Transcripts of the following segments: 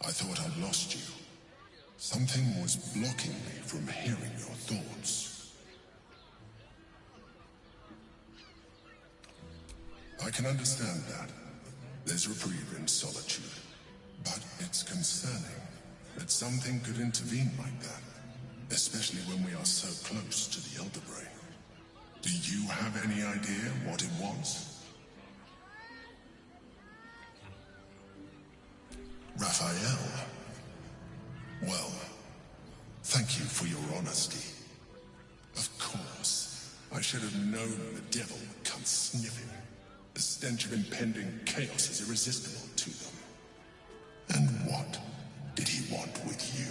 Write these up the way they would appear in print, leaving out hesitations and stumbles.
I thought I'd lost you. Something was blocking me from hearing your thoughts. I can understand that. There's reprieve in solitude. But it's concerning that something could intervene like that, especially when we are so close to the Elder Brain. Do you have any idea what it was? Raphael? Well, thank you for your honesty. Of course, I should have known the devil would come sniffing. The stench of impending chaos is irresistible to them. And what did he want with you?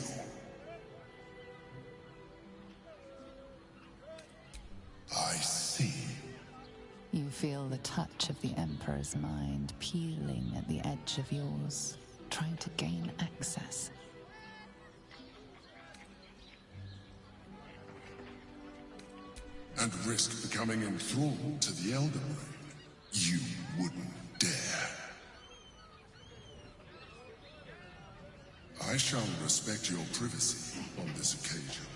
I see. You feel the touch of the Emperor's mind peeling at the edge of yours, trying to gain access. And risk becoming enthralled to the Elder Brain. You wouldn't dare. I shall respect your privacy on this occasion.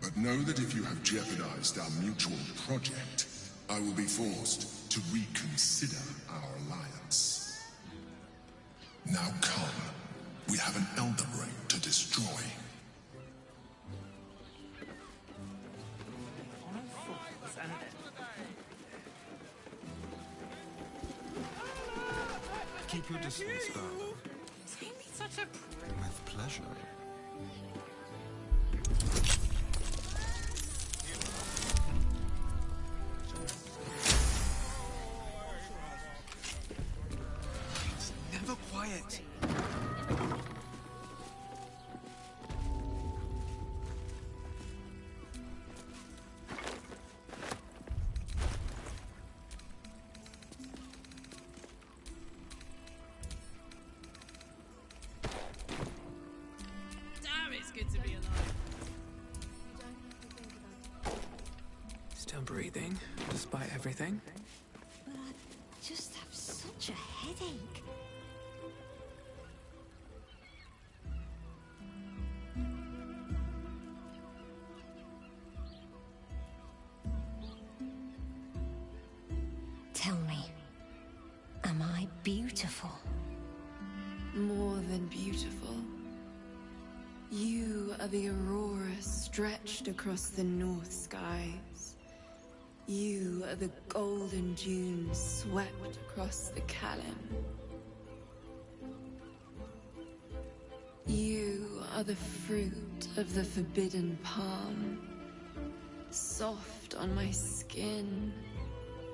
But know that if you have jeopardized our mutual project, I will be forced to reconsider our alliance. Now come. We have an Elder Brain to destroy. Keep your distance, darling. Such a With pleasure. It's never quiet. good to be alive. Still breathing, despite everything. But I just have such a headache. Tell me, am I beautiful? More than beautiful. You are the aurora stretched across the north skies. You are the golden dunes swept across the Callan. You are the fruit of the forbidden palm, soft on my skin,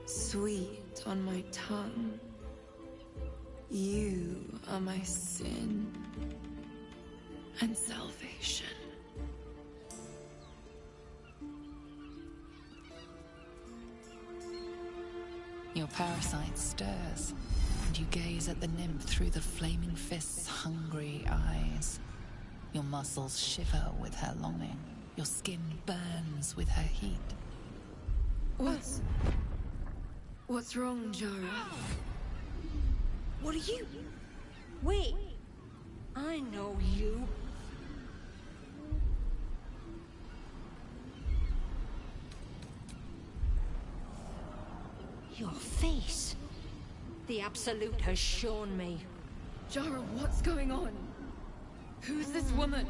sweet on my tongue. You are my sin and salvation. Your parasite stirs, and you gaze at the nymph through the flaming fist's hungry eyes. Your muscles shiver with her longing. Your skin burns with her heat. What's wrong, Jara? What are you? Wait, I know you. Your face. The Absolute has shown me. Jara, what's going on? Who's this woman?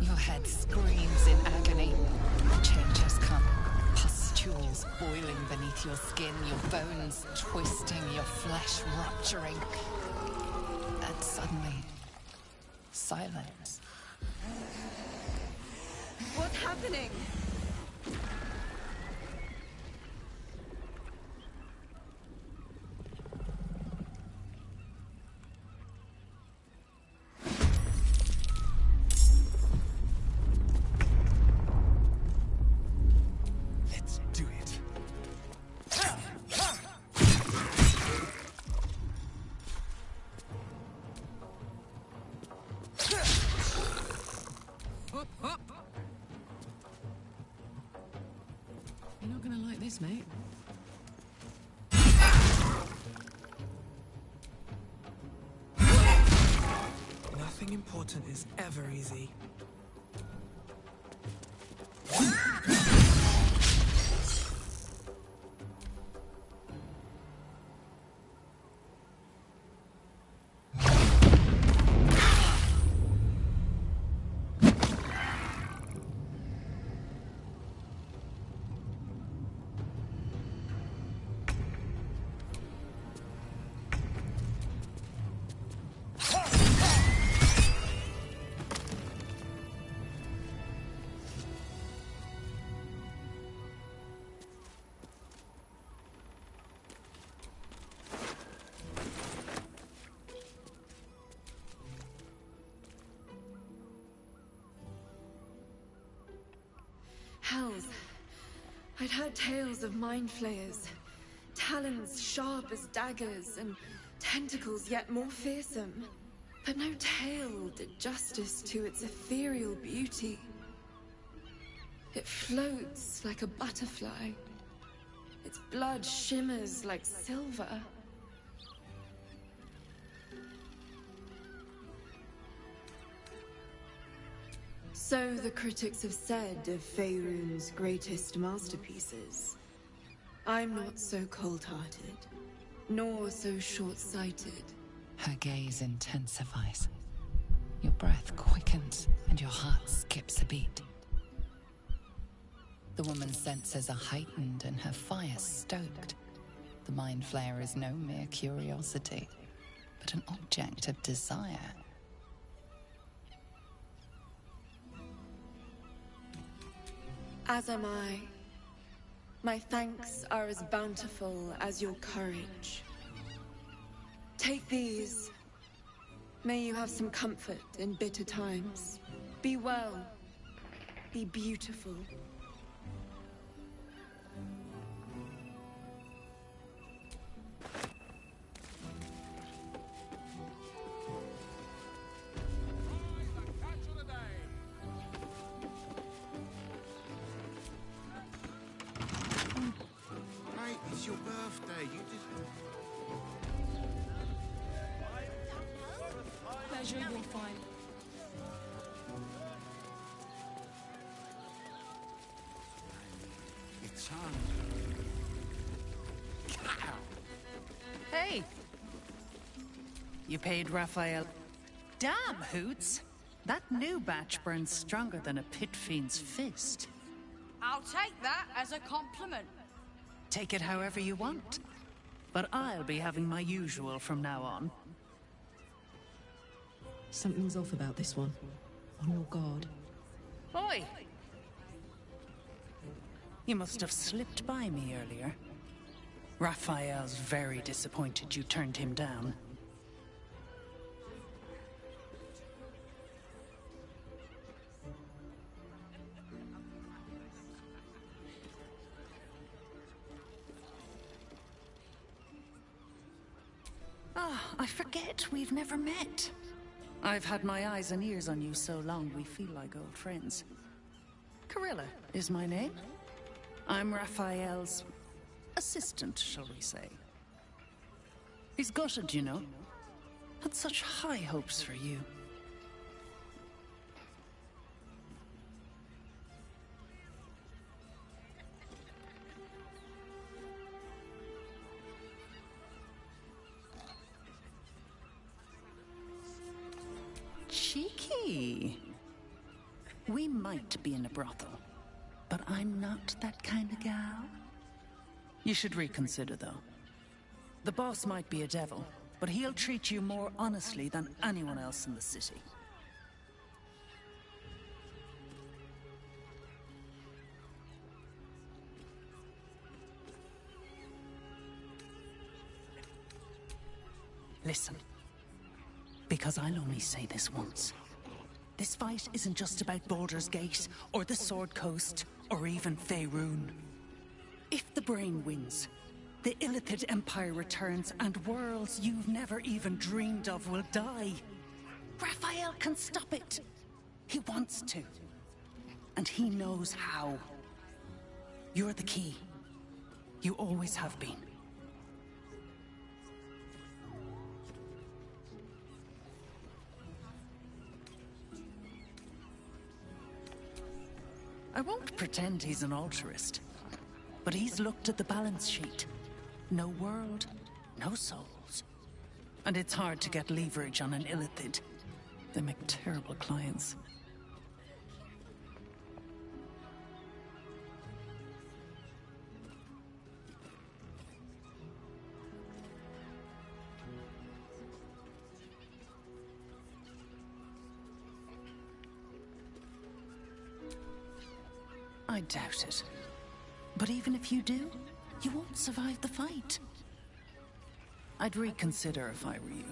Your head screams in agony. The change has come. Pustules boiling beneath your skin, your bones twisting, your flesh rupturing. And suddenly, silence. What's happening? Let's do it. You're not gonna like this, mate. Nothing important is ever easy. Hells. I'd heard tales of mind flayers. Talons sharp as daggers, and tentacles yet more fearsome. But no tale did justice to its ethereal beauty. It floats like a butterfly. Its blood shimmers like silver. So the critics have said of Faerun's greatest masterpieces. I'm not so cold-hearted, nor so short-sighted. Her gaze intensifies. Your breath quickens, and your heart skips a beat. The woman's senses are heightened and her fire stoked. The Mind Flayer is no mere curiosity, but an object of desire. As am I. My thanks are as bountiful as your courage. Take these. May you have some comfort in bitter times. Be well. Be beautiful. Mate, it's your birthday. You just... Pleasure you'll find. It's on. Hey! You paid Raphael. Damn, Hoots! That new batch burns stronger than a pit fiend's fist. I'll take that as a compliment. Take it however you want. But I'll be having my usual from now on. Something's off about this one. On your guard. Oi! You must have slipped by me earlier. Raphael's very disappointed you turned him down. I forget we've never met. I've had my eyes and ears on you so long we feel like old friends. Carilla is my name. I'm Raphael's assistant, shall we say. He's gutted, you know. Had such high hopes for you. Cheeky. We might be in a brothel, but I'm not that kind of gal. You should reconsider, though. The boss might be a devil, but he'll treat you more honestly than anyone else in the city. Listen. Because I'll only say this once. This fight isn't just about Baldur's Gate, or the Sword Coast, or even Faerun. If the Brain wins, the Illithid Empire returns, and worlds you've never even dreamed of will die. Raphael can stop it. He wants to. And he knows how. You're the key. You always have been. pretend he's an altruist. But he's looked at the balance sheet. No world, no souls. And it's hard to get leverage on an illithid. They make terrible clients. I doubt it. But even if you do, you won't survive the fight. I'd reconsider if I were you.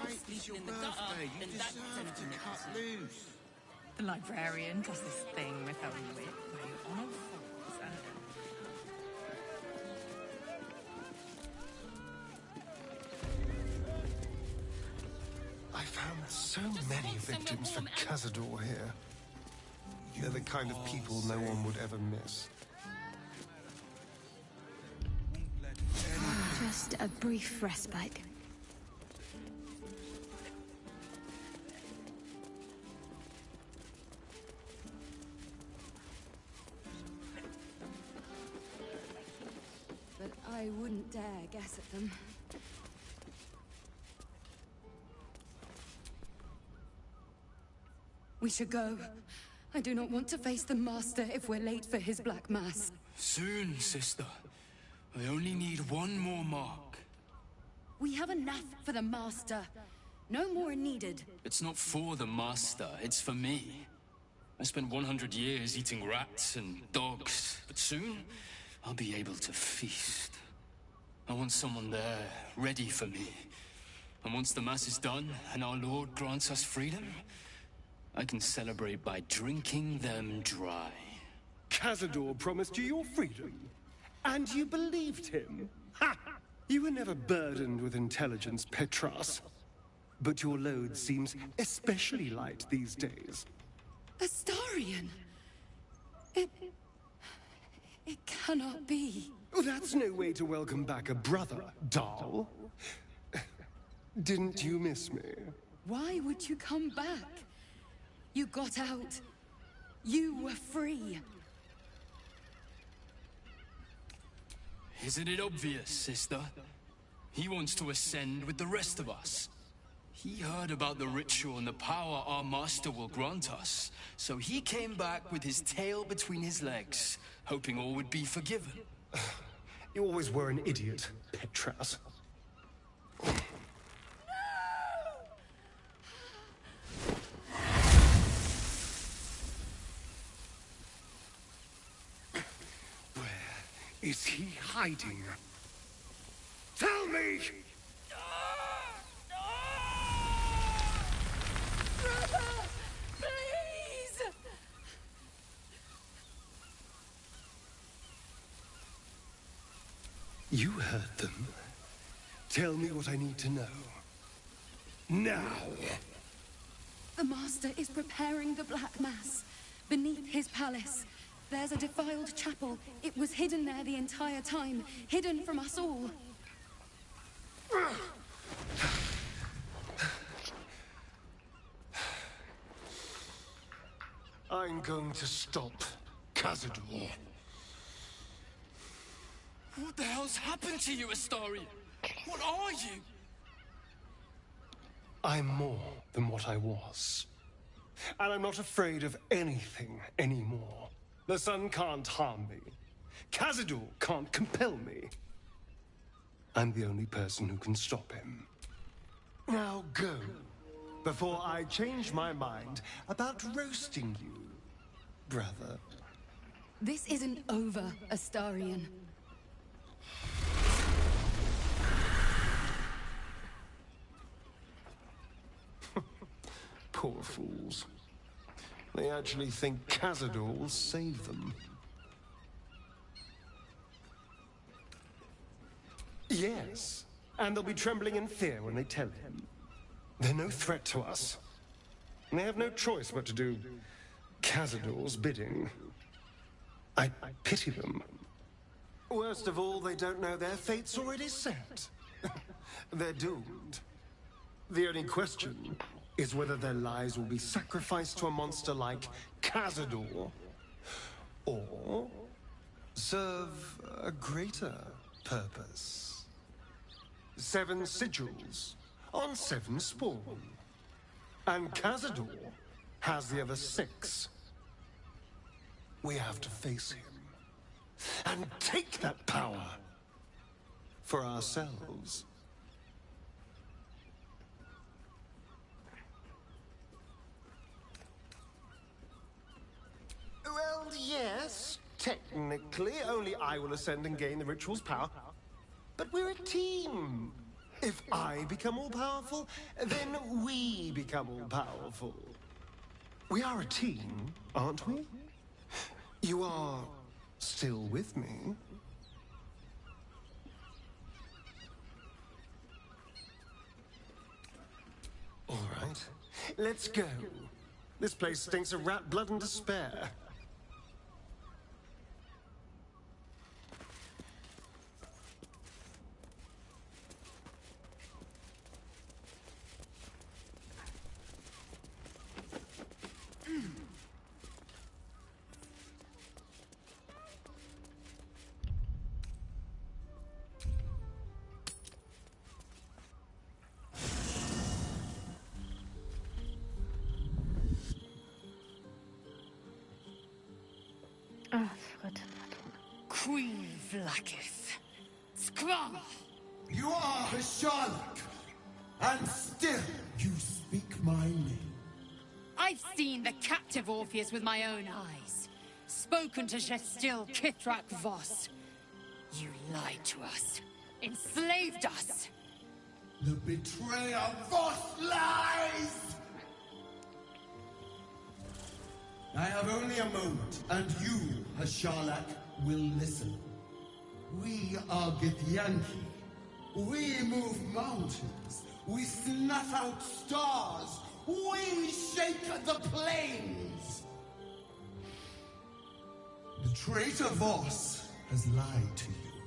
Mate, it's your birthday. You deserve to cut loose. The librarian does this thing with her wit where you're on all fours and... I found so many victims for Cazador here. They're the kind of people no one would ever miss. Just a brief respite. But I wouldn't dare guess at them. We should go. I do not want to face the Master if we're late for his Black Mass. Soon, sister. I only need one more mark. We have enough for the Master. No more needed. It's not for the Master, it's for me. I spent 100 years eating rats and dogs, but soon I'll be able to feast. I want someone there, ready for me. And once the Mass is done, and our Lord grants us freedom, I can celebrate by drinking them dry. Cazador promised you your freedom, and you believed him. Ha! You were never burdened with intelligence, Petras. But your load seems especially light these days. Astarion! It cannot be. Oh, that's no way to welcome back a brother, doll. Didn't you miss me? Why would you come back? You got out. You were free. Isn't it obvious, sister? He wants to ascend with the rest of us. He heard about the ritual and the power our master will grant us, so he came back with his tail between his legs, hoping all would be forgiven. You always were an idiot, Petras. Is he hiding? Tell me! Brother! Please! You heard them. Tell me what I need to know. Now! The Master is preparing the Black Mass. Beneath his palace. There's a defiled chapel. It was hidden there the entire time. Hidden from us all. I'm going to stop Cazador. What the hell's happened to you, Astarion? What are you? I'm more than what I was. And I'm not afraid of anything anymore. The sun can't harm me. Cazador can't compel me. I'm the only person who can stop him. Now go, before I change my mind about roasting you, brother. This isn't over, Astarion. Poor fools. They actually think Cazador will save them. Yes, and they'll be trembling in fear when they tell him. They're no threat to us. They have no choice but to do Cazador's bidding. I pity them. Worst of all, they don't know their fate's already set. They're doomed. The only question is whether their lives will be sacrificed to a monster like Cazador, or serve a greater purpose. 7 sigils on 7 spawn. And Cazador has the other 6. We have to face him and take that power for ourselves. Well, yes, technically, only I will ascend and gain the ritual's power. But we're a team. If I become all powerful, then we become all powerful. We are a team, aren't we? You are still with me? All right, let's go. This place stinks of rat blood and despair. Queen Vlaakith. Skrull! You are Hasharlak, and still you speak my name. I've seen the captive Orpheus with my own eyes. Spoken to Gestil Kithrak Voss. You lied to us. Enslaved us. The betrayer Voss lies! I have only a moment, and you, Hasharlak, will listen. We are Githyanki. We move mountains. We snuff out stars. We shake the plains. The traitor Voss has lied to you.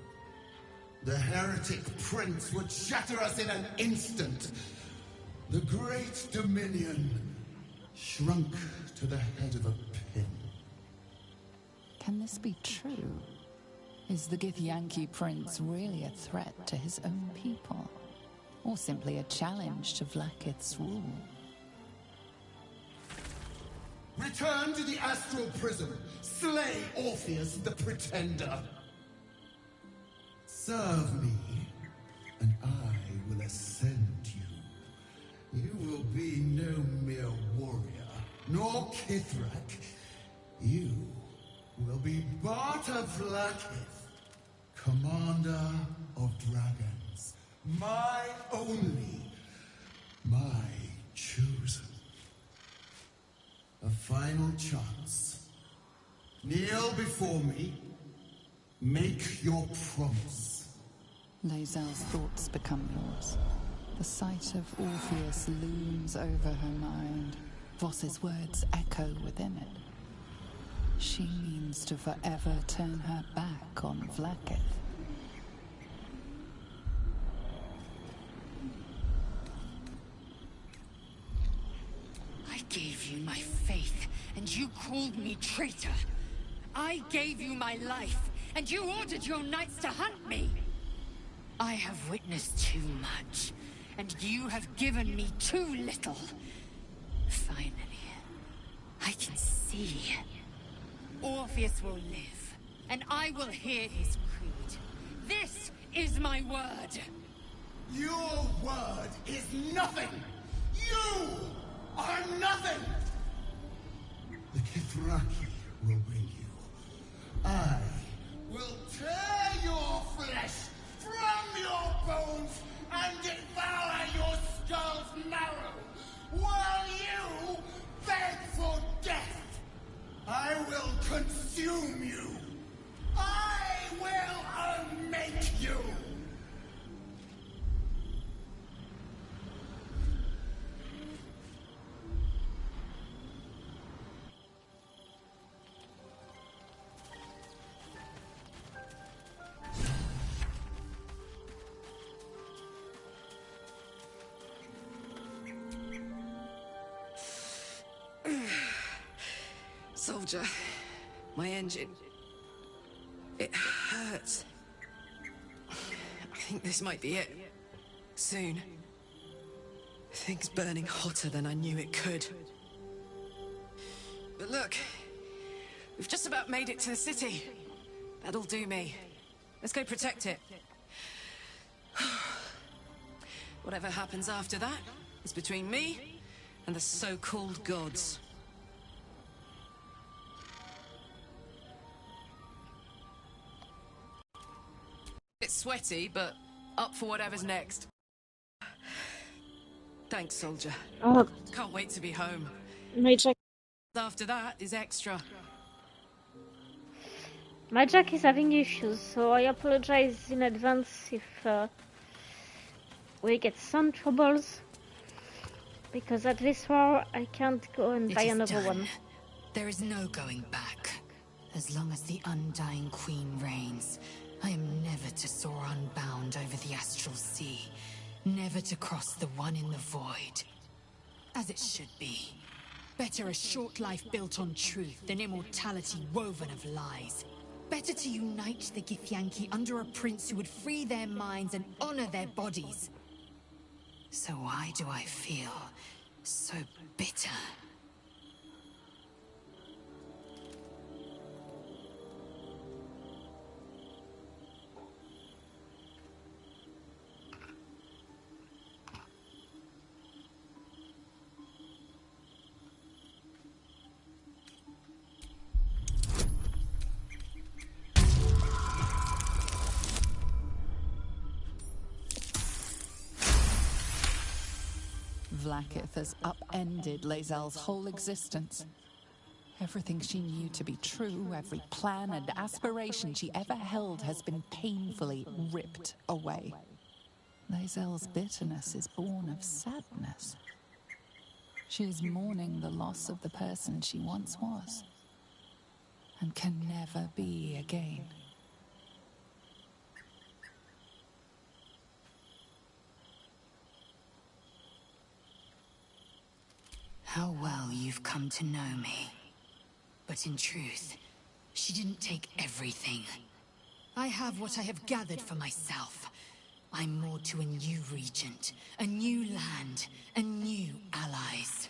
The heretic prince would shatter us in an instant. The great dominion shrunk to the head of a pin. Can this be true? Is the Githyanki prince really a threat to his own people? Or simply a challenge to Vlaakith's rule? Return to the astral prism. Slay Orpheus the Pretender. Serve me, and I will ascend you. You will be no mere warrior, nor Kithrak. You will be Barta Vlaakith, commander of dragons. My only, my chosen. A final chance. Kneel before me. Make your promise. Lae'zel's thoughts become yours. The sight of Orpheus looms over her mind. Voss's words echo within it. She means to forever turn her back on Vlaakith. I gave you my faith, and you called me traitor. I gave you my life, and you ordered your knights to hunt me. I have witnessed too much, and you have given me too little. Finally, I can see. Orpheus will live, and I will hear his creed. This is my word. Your word is nothing! You are nothing! The Kithraki will bring you. I will tear your flesh from your bones and devour your skull's marrow, while you beg for death. I will consume you. I will unmake you. Soldier, my engine. It hurts. I think this might be it. Soon. Things burning hotter than I knew it could. But look, we've just about made it to the city. That'll do me. Let's go protect it. Whatever happens after that is between me and the so-called gods. It's sweaty, but up for whatever's next. Thanks, soldier. Oh, Can't wait to be home. my Jack. After that is extra. My Jack is having issues, so I apologize in advance if we get some troubles. Because at this war, I can't go and buy another one. There is no going back. As long as the Undying Queen reigns, I am never to soar unbound over the astral sea. Never to cross the one in the void. As it should be. Better a short life built on truth than immortality woven of lies. Better to unite the Githyanki under a prince who would free their minds and honor their bodies. So why do I feel so bitter? Vlaakith has upended Lae'zel's whole existence. Everything she knew to be true, every plan and aspiration she ever held has been painfully ripped away. Lae'zel's bitterness is born of sadness. She is mourning the loss of the person she once was, and can never be again. How well you've come to know me. But in truth, she didn't take everything. I have what I have gathered for myself. I'm more to a new regent, a new land, and new allies.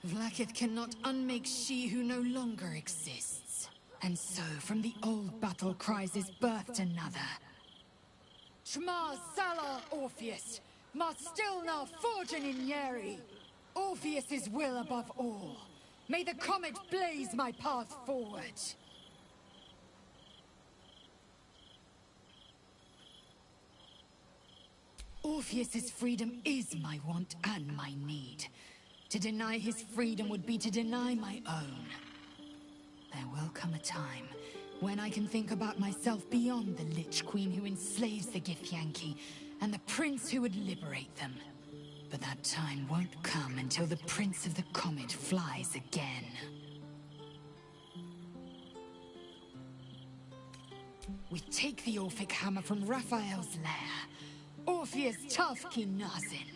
Vlaakith cannot unmake she who no longer exists. And so, from the old battle cries is birthed another. Shma Salar Orpheus, Ma Stilna Fortune in Yeri. Orpheus's will above all. May the comet blaze my path forward. Orpheus's freedom is my want and my need. To deny his freedom would be to deny my own. There will come a time when I can think about myself beyond the Lich Queen who enslaves the Githyanki and the prince who would liberate them. But that time won't come until the Prince of the Comet flies again. We take the Orphic hammer from Raphael's lair. Orpheus Tafki Nazin.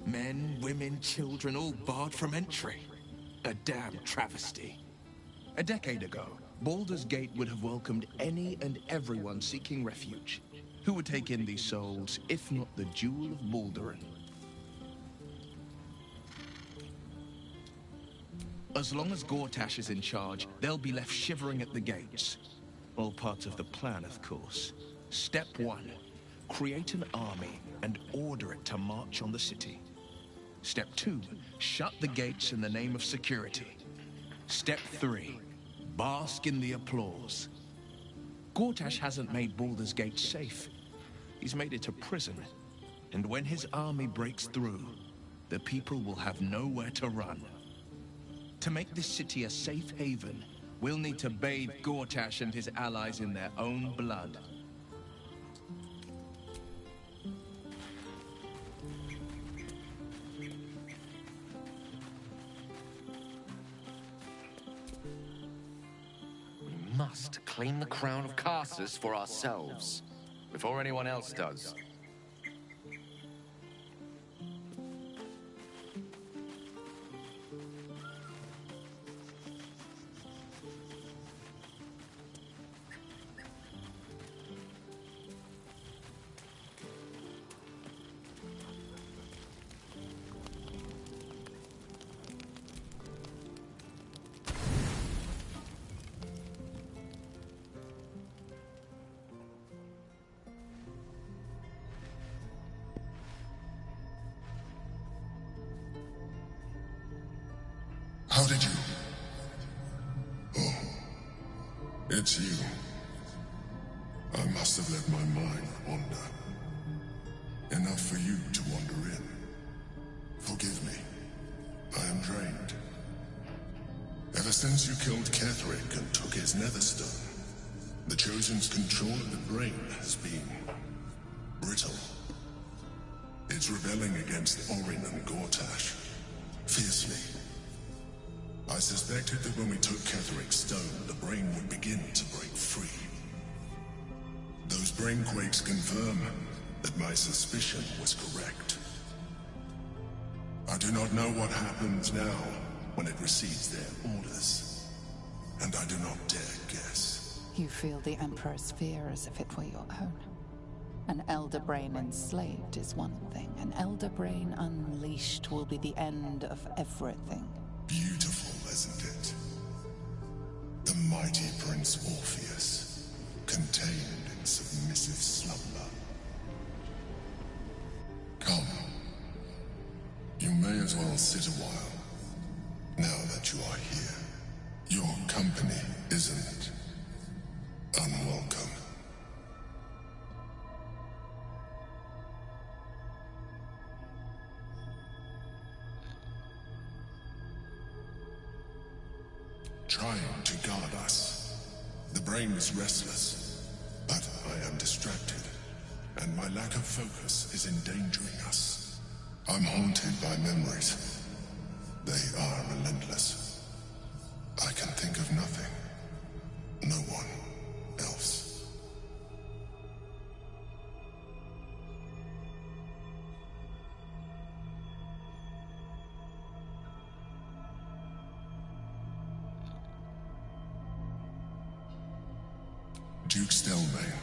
Men, women, children, all barred from entry. A damn travesty. A decade ago, Baldur's Gate would have welcomed any and everyone seeking refuge. Who would take in these souls, if not the Jewel of Baldurin? As long as Gortash is in charge, they'll be left shivering at the gates. All part of the plan, of course. Step 1. Create an army and order it to march on the city. Step 2, shut the gates in the name of security. Step 3, bask in the applause. Gortash hasn't made Baldur's Gate safe. He's made it a prison. And when his army breaks through, the people will have nowhere to run. To make this city a safe haven, we'll need to bathe Gortash and his allies in their own blood. must claim the crown of Karsus for ourselves, before anyone else does. How did you? Oh, it's you. I must have let my mind wander. Enough for you to wander in. Forgive me. I am drained. Ever since you killed Ketheric and took his netherstone, the Chosen's control of the brain has been brittle. It's rebelling against Orin and Gortash fiercely. I suspected that when we took Ketheric's stone, the brain would begin to break free. Those brainquakes confirm that my suspicion was correct. I do not know what happens now when it receives their orders, and I do not dare guess. You feel the Emperor's fear as if it were your own. An Elder Brain enslaved is one thing. An Elder Brain unleashed will be the end of everything. Beautiful, isn't it? The mighty Prince Orpheus, contained in submissive slumber. Come. You may as well sit a while, now that you are here. Your company isn't unwelcome. Trying to guard us. The brain is restless, but I am distracted, and my lack of focus is endangering us. I'm haunted by memories. They are relentless. I can think of nothing. No one else. Duke Stelmane,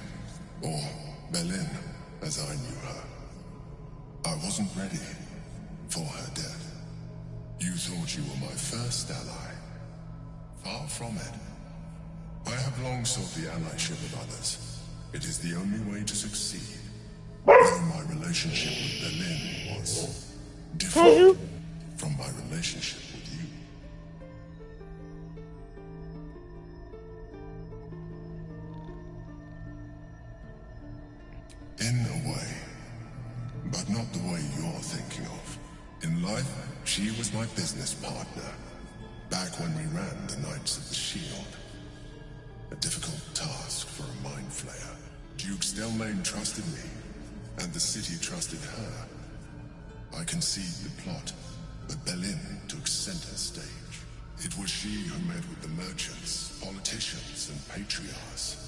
or Belin, as I knew her. I wasn't ready for her death. You thought you were my first ally. Far from it. I have long sought the allyship of others. It is the only way to succeed. Though my relationship with Belin was different from my relationship with you. In a way, but not the way you're thinking of. In life, she was my business partner, back when we ran the Knights of the Shield. A difficult task for a mind flayer. Duke Stelmane trusted me, and the city trusted her. I conceived the plot, but Belin took center stage. It was she who met with the merchants, politicians, and patriarchs.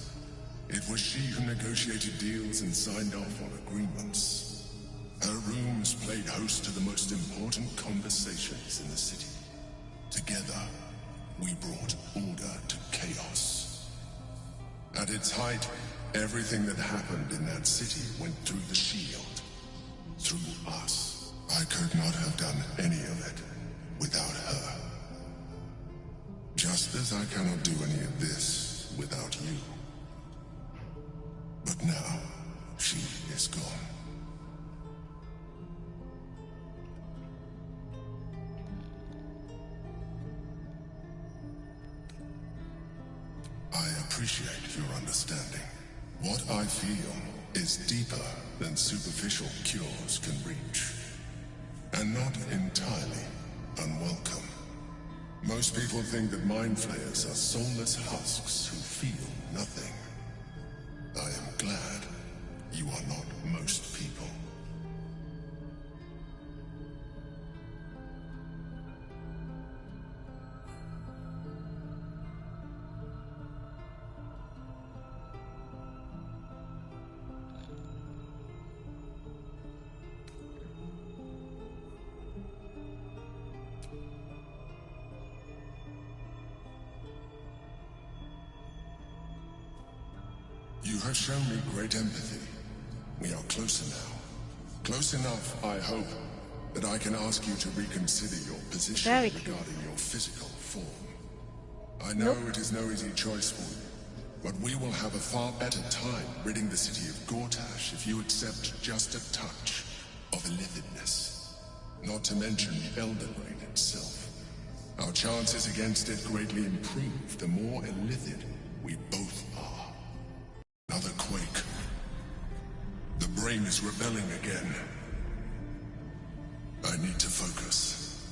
It was she who negotiated deals and signed off on agreements. Her rooms played host to the most important conversations in the city. Together, we brought order to chaos. At its height, everything that happened in that city went through the shield. Through us. I could not have done any of it without her. Just as I cannot do any of this without you. But now, she is gone. I appreciate your understanding. What I feel is deeper than superficial cures can reach. And not entirely unwelcome. Most people think that mind flayers are soulless husks who feel nothing. I am glad you are not most people. You have shown me great empathy. We are closer now. Close enough, I hope, that I can ask you to reconsider your position regarding your physical form. I know it is no easy choice for you, but we will have a far better time ridding the city of Gortash if you accept just a touch of illithidness. Not to mention the Elden Ring itself. Our chances against it greatly improve the more illithid we both are. Another quake. The brain is rebelling again. I need to focus.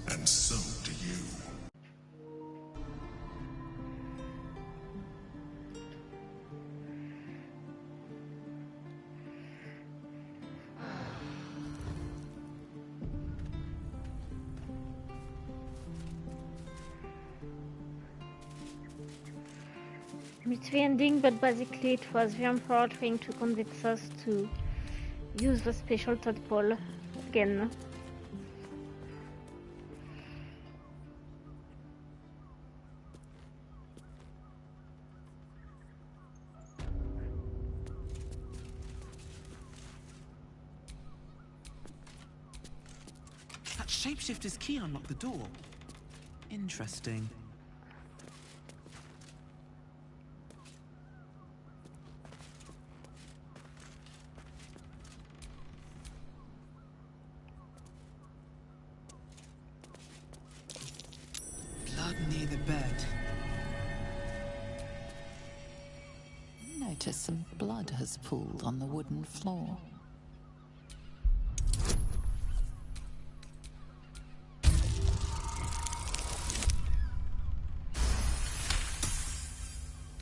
And so do you. Mystery ending, but basically it was the Emperor trying to convince us to use the special tadpole again. That shapeshifter's key unlocked the door. Interesting. Near the bed. Notice some blood has pooled on the wooden floor.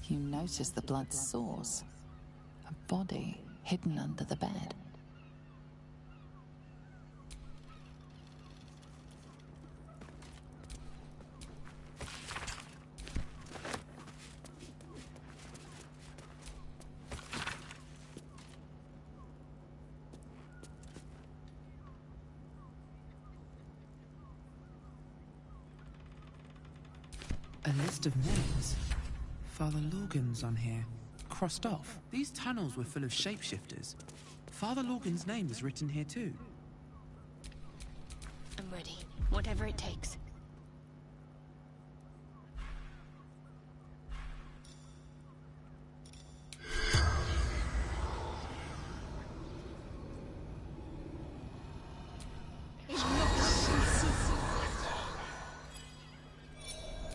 You notice the blood's source. A body hidden under the bed. A list of names. Father Lorgan's on here. Crossed off. These tunnels were full of shapeshifters. Father Lorgan's name is written here too. I'm ready. Whatever it takes.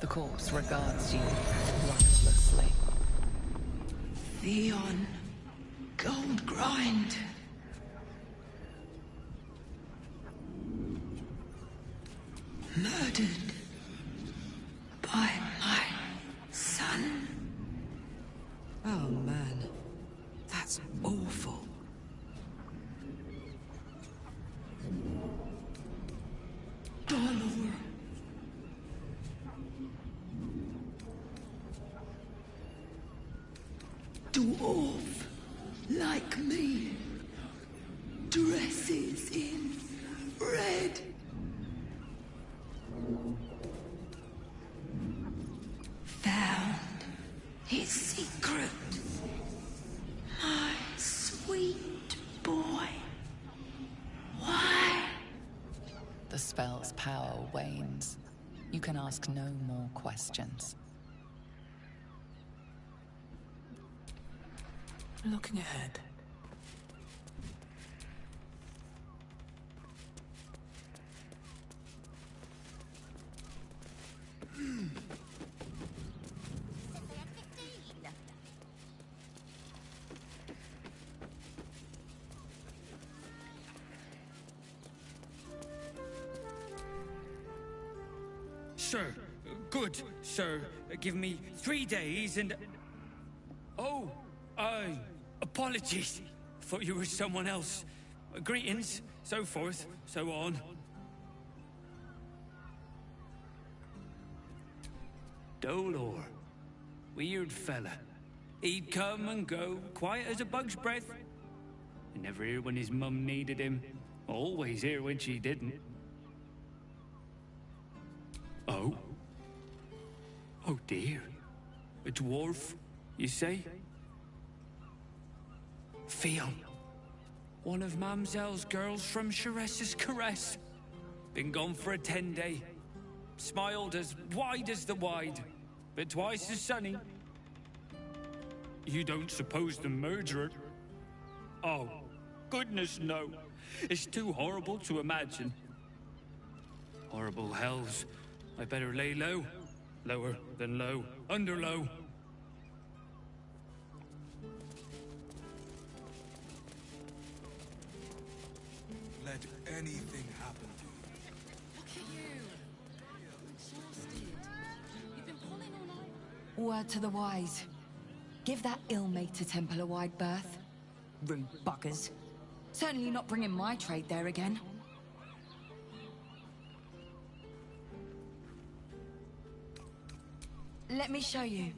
The corpse regards you lifelessly. Theon, gold grind. Murdered by my son. Oh man, that's awful. Baldur. Dwarf like me, dresses in red. Found his secret, my sweet boy. Why? The spell's power wanes. You can ask no more questions. Looking ahead. Sir, good, sir. Give me 3 days and... Oh, apologies. Thought you were someone else. Greetings, so forth, so on. Dolor. Weird fella. He'd come and go, quiet as a bug's breath. Never here when his mum needed him. Always here when she didn't. Oh? Oh dear. A dwarf, you say? Fionn. One of Mamselle's girls from Sharessa's caress. Been gone for a 10-day. Smiled as wide as the wide, but twice as sunny. You don't suppose the murderer? Oh, goodness no. It's too horrible to imagine. Horrible hells. I better lay low. Lower than low. Under low. Let anything happen to you. Look at you. Exhausted. You've been pulling all night. Word to the wise. Give that ill-mate to Temple a wide berth. Rude buggers. Certainly not bringing my trade there again. Let me show you.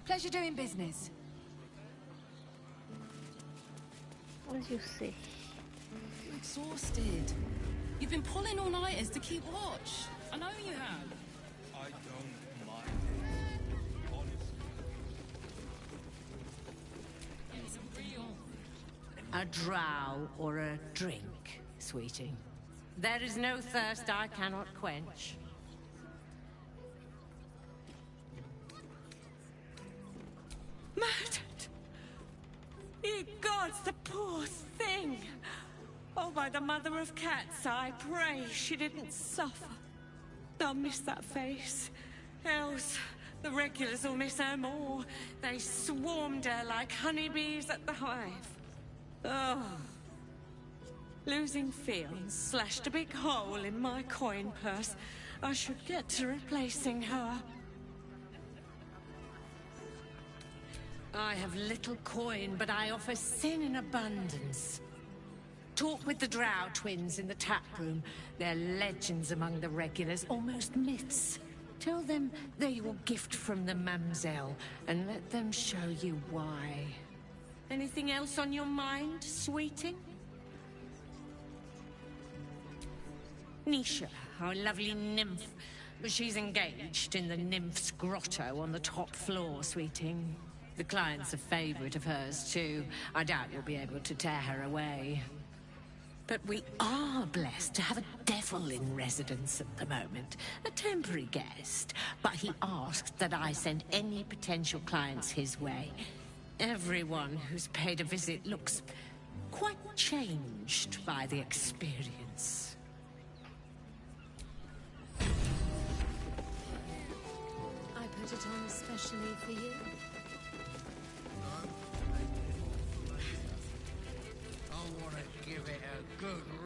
Pleasure doing business. As you say. You're exhausted. You've been pulling all-nighters to keep watch. I know you have. I don't mind it. Honestly. It's real. A drow or a drink, sweeting. There is no thirst I cannot quench. Murdered! Ye gods, the poor thing! Oh, by the mother of cats, I pray she didn't suffer. They'll miss that face. Else, the regulars will miss her more. They swarmed her like honeybees at the hive. Oh. Losing Fionn slashed a big hole in my coin purse. I should get to replacing her. I have little coin, but I offer sin in abundance. Talk with the Drow twins in the tap room. They're legends among the regulars, almost myths. Tell them they're your gift from the Mamselle, and let them show you why. Anything else on your mind, sweeting? Nisha, our lovely nymph. She's engaged in the nymph's grotto on the top floor, sweeting. The client's a favorite of hers, too. I doubt you'll be able to tear her away. But we are blessed to have a devil in residence at the moment. A temporary guest. But he asked that I send any potential clients his way. Everyone who's paid a visit looks quite changed by the experience. I put it on especially for you.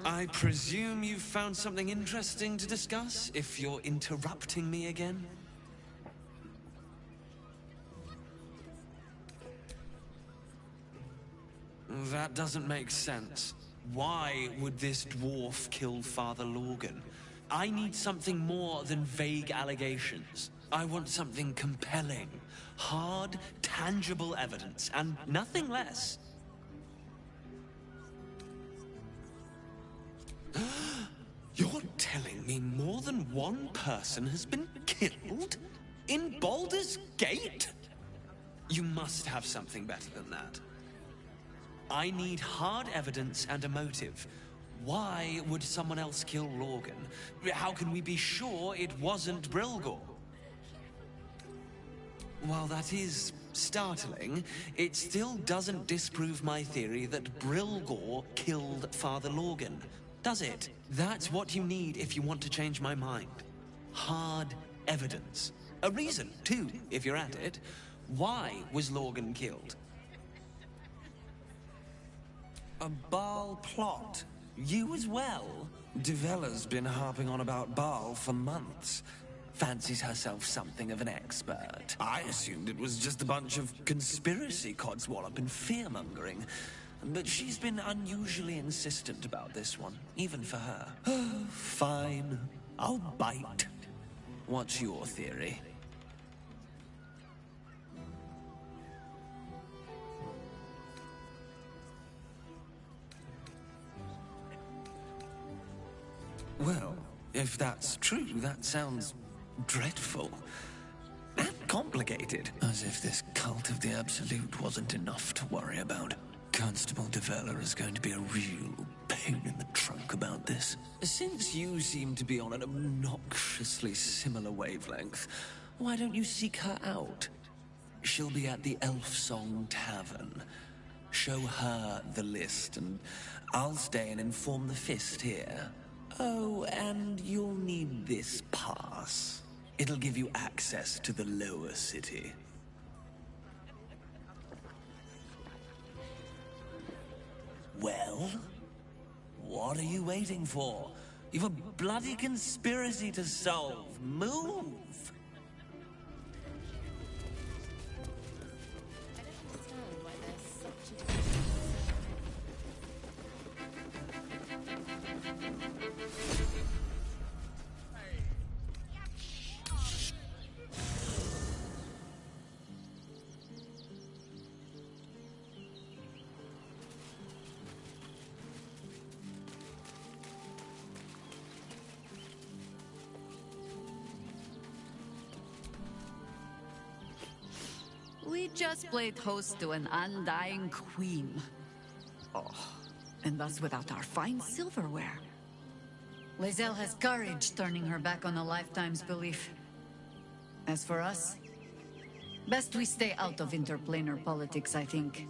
I presume you've found something interesting to discuss, if you're interrupting me again? That doesn't make sense. Why would this dwarf kill Father Lorgan? I need something more than vague allegations. I want something compelling. Hard, tangible evidence, and nothing less. telling me more than one person has been killed? In Baldur's Gate? You must have something better than that. I need hard evidence and a motive. Why would someone else kill Lorgan? How can we be sure it wasn't Brilgor? While that is startling, it still doesn't disprove my theory that Brilgor killed Father Lorgan, does it? That's what you need if you want to change my mind. Hard evidence. A reason, too, if you're at it. Why was Lorgan killed? A Baal plot? You as well? Devella's been harping on about Baal for months. Fancies herself something of an expert. I assumed it was just a bunch of conspiracy codswallop and fear-mongering. But she's been unusually insistent about this one, even for her. Fine, I'll bite. What's your theory? Well, if that's true, that sounds dreadful. And complicated. As if this cult of the Absolute wasn't enough to worry about. Constable Devella is going to be a real pain in the trunk about this. Since you seem to be on an obnoxiously similar wavelength, why don't you seek her out? She'll be at the Elfsong Tavern. Show her the list, and I'll stay and inform the Fist here. Oh, and you'll need this pass. It'll give you access to the lower city. Well? What are you waiting for? You've a bloody conspiracy to solve. Move! We just played host to an undying queen. Oh, and that's without our fine silverware. Lae'zel has courage turning her back on a lifetime's belief. As for us, best we stay out of interplanar politics, I think.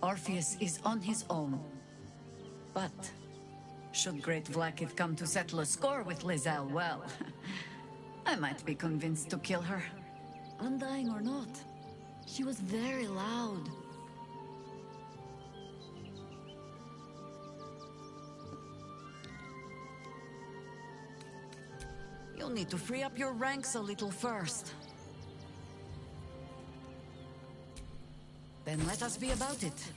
Orpheus is on his own. But should Great Vlaakith come to settle a score with Lae'zel, well, I might be convinced to kill her. Undying or not. She was very loud. You'll need to free up your ranks a little first. Then let us be about it.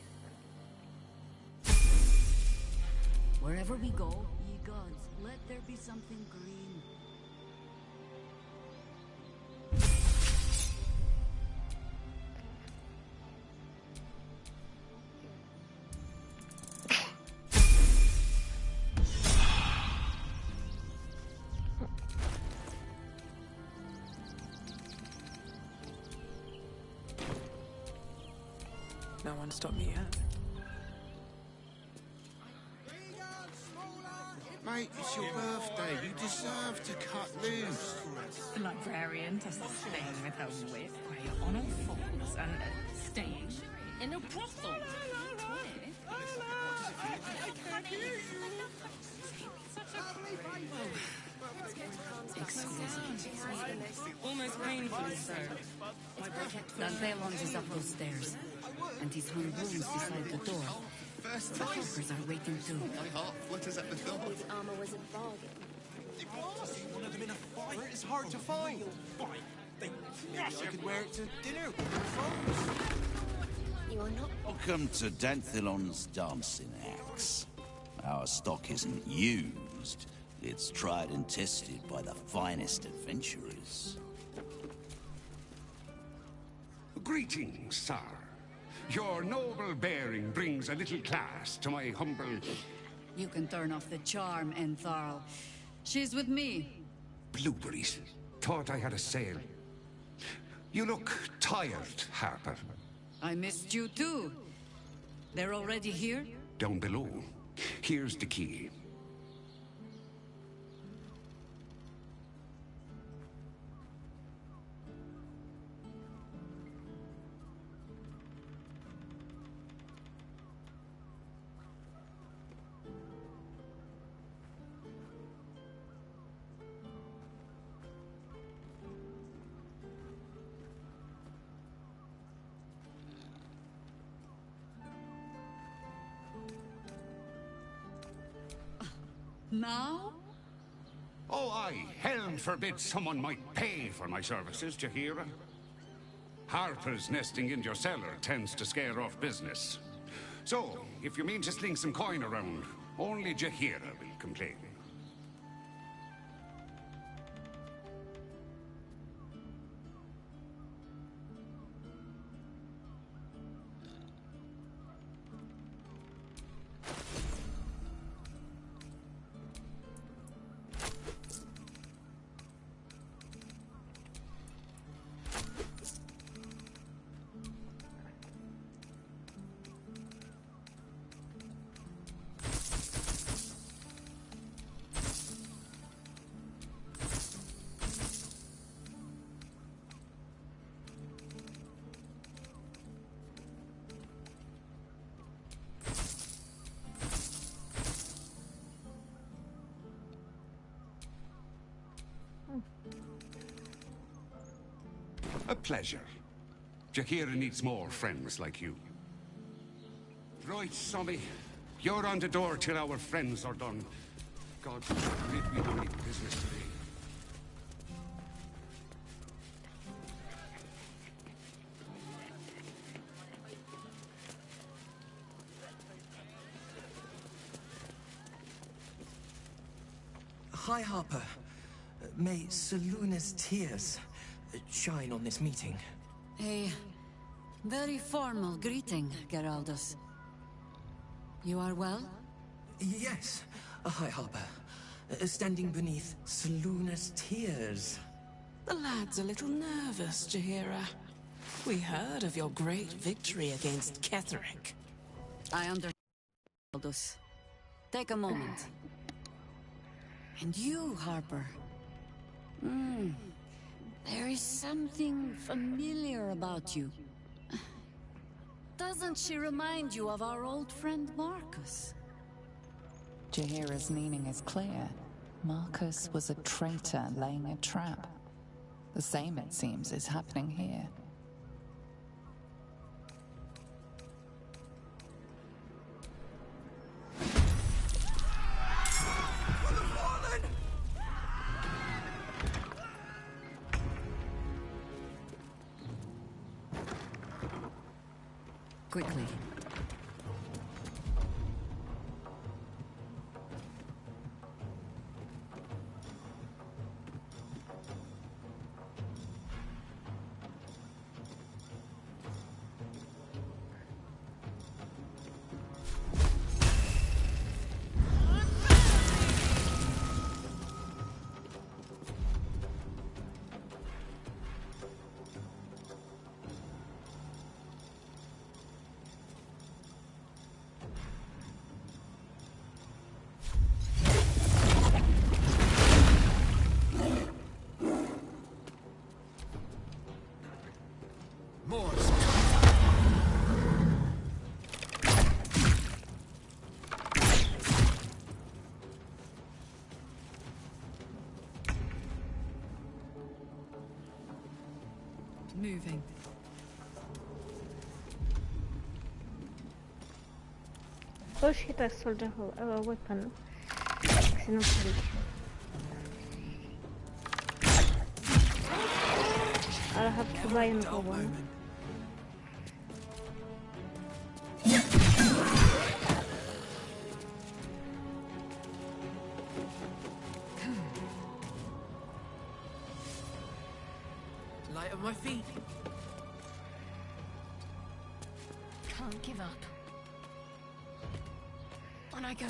Wherever we go, ye gods, let there be something green. No one stopped me yet. Mate, it's your birthday. You deserve to cut loose. The librarian does this thing with her whip where you're on all fours and staying in a brothel. Almost painfully so. Dantelons is up those stairs, and he's hung brooms beside the door. The helpers are waiting too. My heart flutters at the thought. His armor was a bargain. One of them in a fight. It's hard to find. Maybe I could wear it to dinner. You are not. Welcome to Danthilon's dancing axe. Our stock isn't used. It's tried and tested by the finest adventurers. Greetings, sir. Your noble bearing brings a little class to my humble... You can turn off the charm, Entharl. She's with me. Blueberries. Thought I had a sale. You look tired, Harper. I missed you too. They're already here? Down below. Here's the key. Now? Oh, aye. Hell forbid someone might pay for my services, Jaheira. Harper's nesting in your cellar tends to scare off business. So, if you mean to sling some coin around, only Jaheira will complain. A pleasure. Jaheira needs more friends like you. Right, Sonny. You're on the door till our friends are done. God forbid we don't need business today. Hi, Harper. May Seluna's tears shine on this meeting. A very formal greeting, Geraldus. You are well? Yes. Hi, Harper. Standing beneath Seluna's tears. The lad's a little nervous, Jaheira. We heard of your great victory against Ketheric. I understand, Geraldus. Take a moment. And you, Harper. There is something familiar about you. Doesn't she remind you of our old friend Marcus? Jaheira's meaning is clear. Marcus was a traitor laying a trap. The same, it seems, is happening here. Quickly. Moving. Oh shit, I sold a weapon. Excellent solution. I'll have to buy another one. Light on my feet. Can't give up. On I go.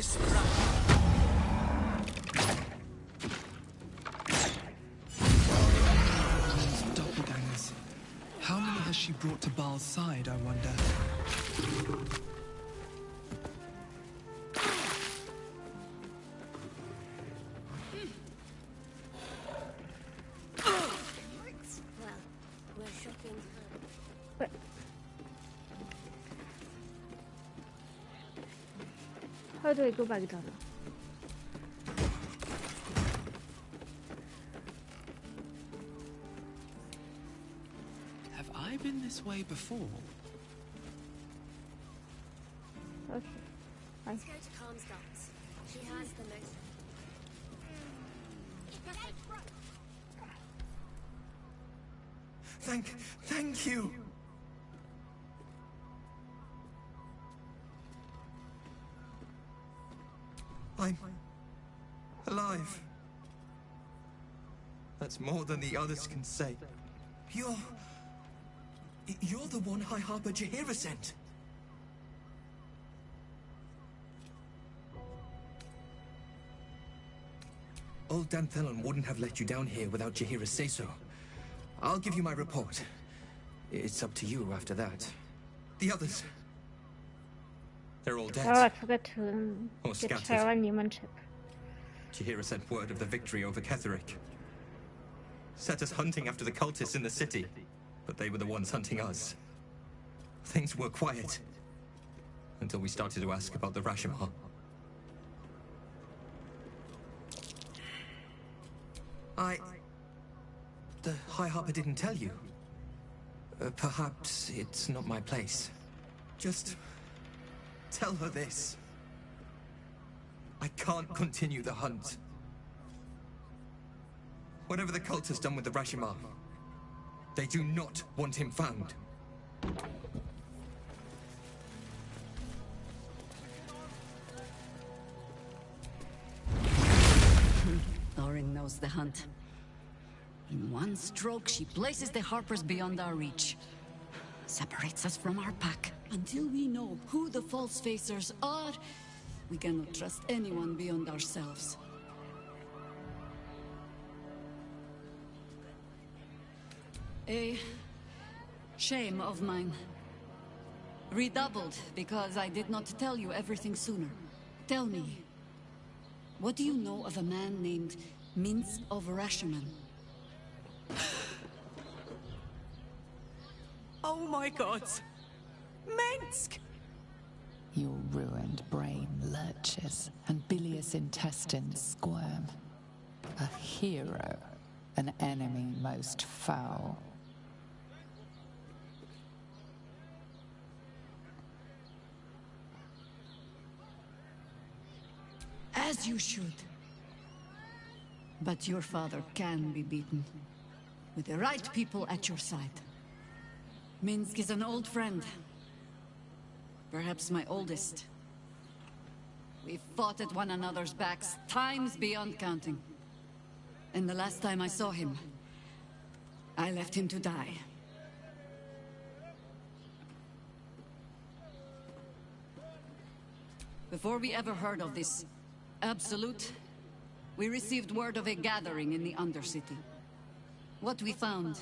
Those doppelgangers. How many has she brought to Baal's side, I wonder? How do I go back down? Have I been this way before? Okay. Fine. Let's go to Calmscott's. She has the most. Thank you! I'm alive. That's more than the others can say. You're the one High Harper Jaheira sent. Old Danthelon wouldn't have let you down here without Jaheira's say-so. I'll give you my report. It's up to you after that. The others... they're all dead. Oh, I forgot to Or get scattered. Shara Newman chip. Jaheira sent word of the victory over Ketheric. Set us hunting after the cultists in the city, but they were the ones hunting us. Things were quiet until we started to ask about the Rashomon. The High Harper didn't tell you. Perhaps it's not my place. Just tell her this. I can't continue the hunt. Whatever the cult has done with the Rashomon, they do not want him found. Thorin knows the hunt. In one stroke, she places the Harpers beyond our reach. Separates us from our pack. Until we know who the false facers are, we cannot trust anyone beyond ourselves. A shame of mine. Redoubled because I did not tell you everything sooner. Tell me, what do you know of a man named Minsk of Rashomon? Oh my god! Minsk! Your ruined brain lurches and bilious intestines squirm. A hero, an enemy most foul. As you should. But your father can be beaten. With the right people at your side. Minsk is an old friend. Perhaps my oldest. We fought at one another's backs, times beyond counting. And the last time I saw him, I left him to die. Before we ever heard of this Absolute, we received word of a gathering in the Undercity. What we found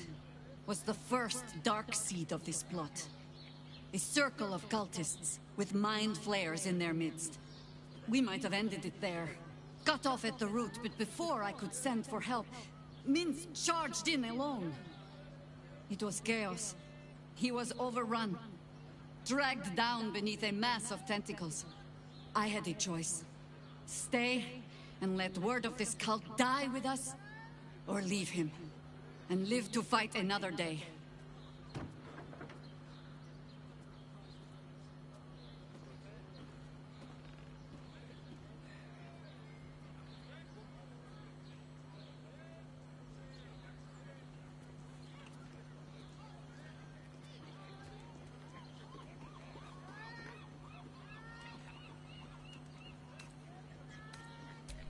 was the first dark seed of this plot. A circle of cultists with mind flayers in their midst. We might have ended it there, cut off at the root, but before I could send for help, Minsk charged in alone. It was chaos. He was overrun, dragged down beneath a mass of tentacles. I had a choice. Stay and let word of this cult die with us, or leave him and live to fight another day.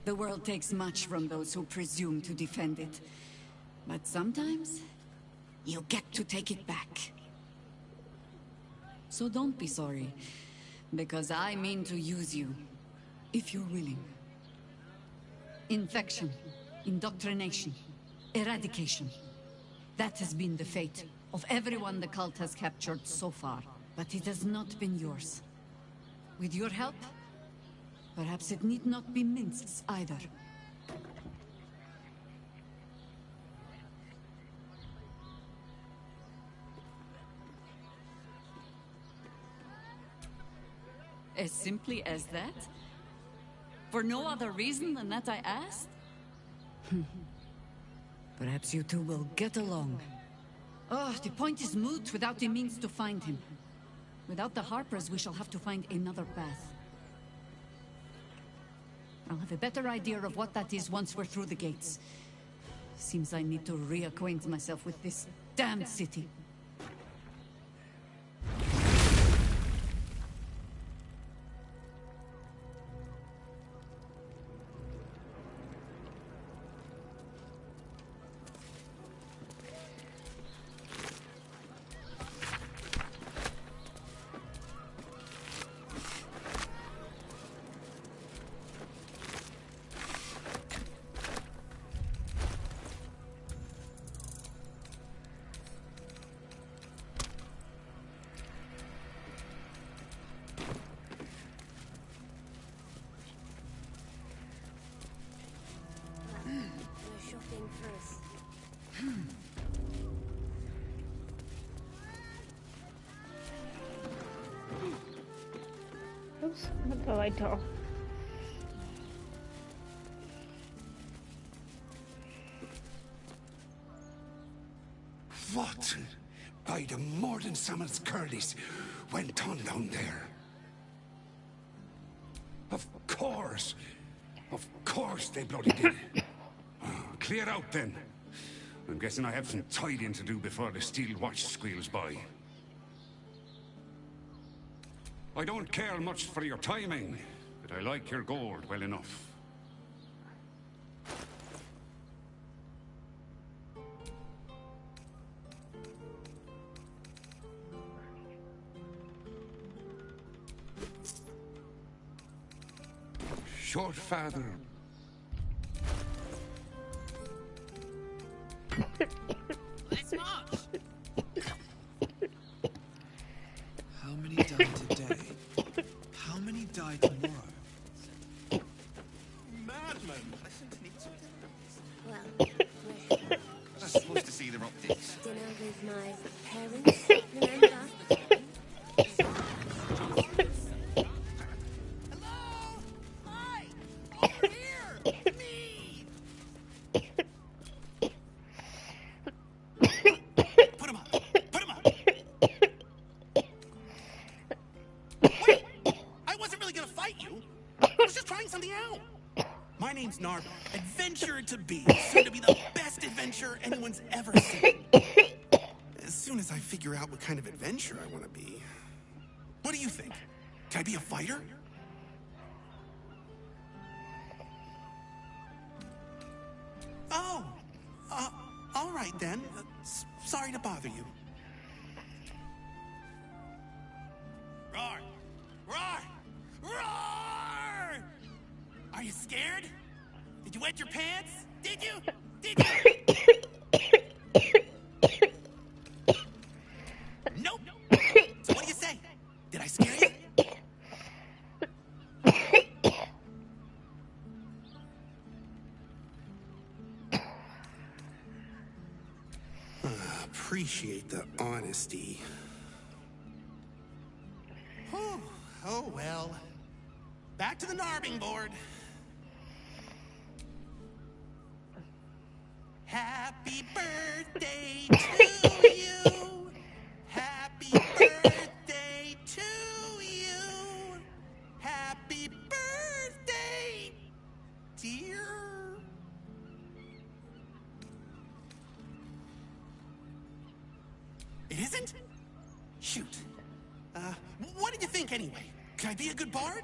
The world takes much from those who presume to defend it. But sometimes, you get to take it back. So don't be sorry, because I mean to use you. if you're willing. Infection, indoctrination, eradication. That has been the fate of everyone the cult has captured so far, but it has not been yours. With your help, perhaps it need not be minced either. As simply as that? For no other reason than that I asked? Perhaps you two will get along. Oh, the point is moot without the means to find him. Without the Harpers, we shall have to find another path. I'll have a better idea of what that is once we're through the gates. Seems I need to reacquaint myself with this damned city. Oops, not the right door. What? By the Morden Summons Curlies went on down there? Of course! Of course they bloody did. Clear out then. I'm guessing I have some tidying to do before the steel watch squeals by. I don't care much for your timing, but I like your gold well enough. Short father. Let's march! How many die today? How many die tomorrow? Madman! Well, I'm supposed to see the optics. dinner with my parents, remember? Adventurer to be, soon to be the best adventurer anyone's ever seen. As soon as I figure out what kind of adventurer I want to be. What do you think? Can I be a fighter? Oh, all right then. Sorry to bother you. Roar! Roar! Roar! Are you scared? Did you wet your pants? Did you? Did you? Nope. So what do you say? Did I scare you? Appreciate the honesty. Oh well. Back to the Narbing board. Happy birthday to you. Happy birthday to you. Happy birthday, dear. It isn't? Shoot. What did you think anyway? Can I be a good bard?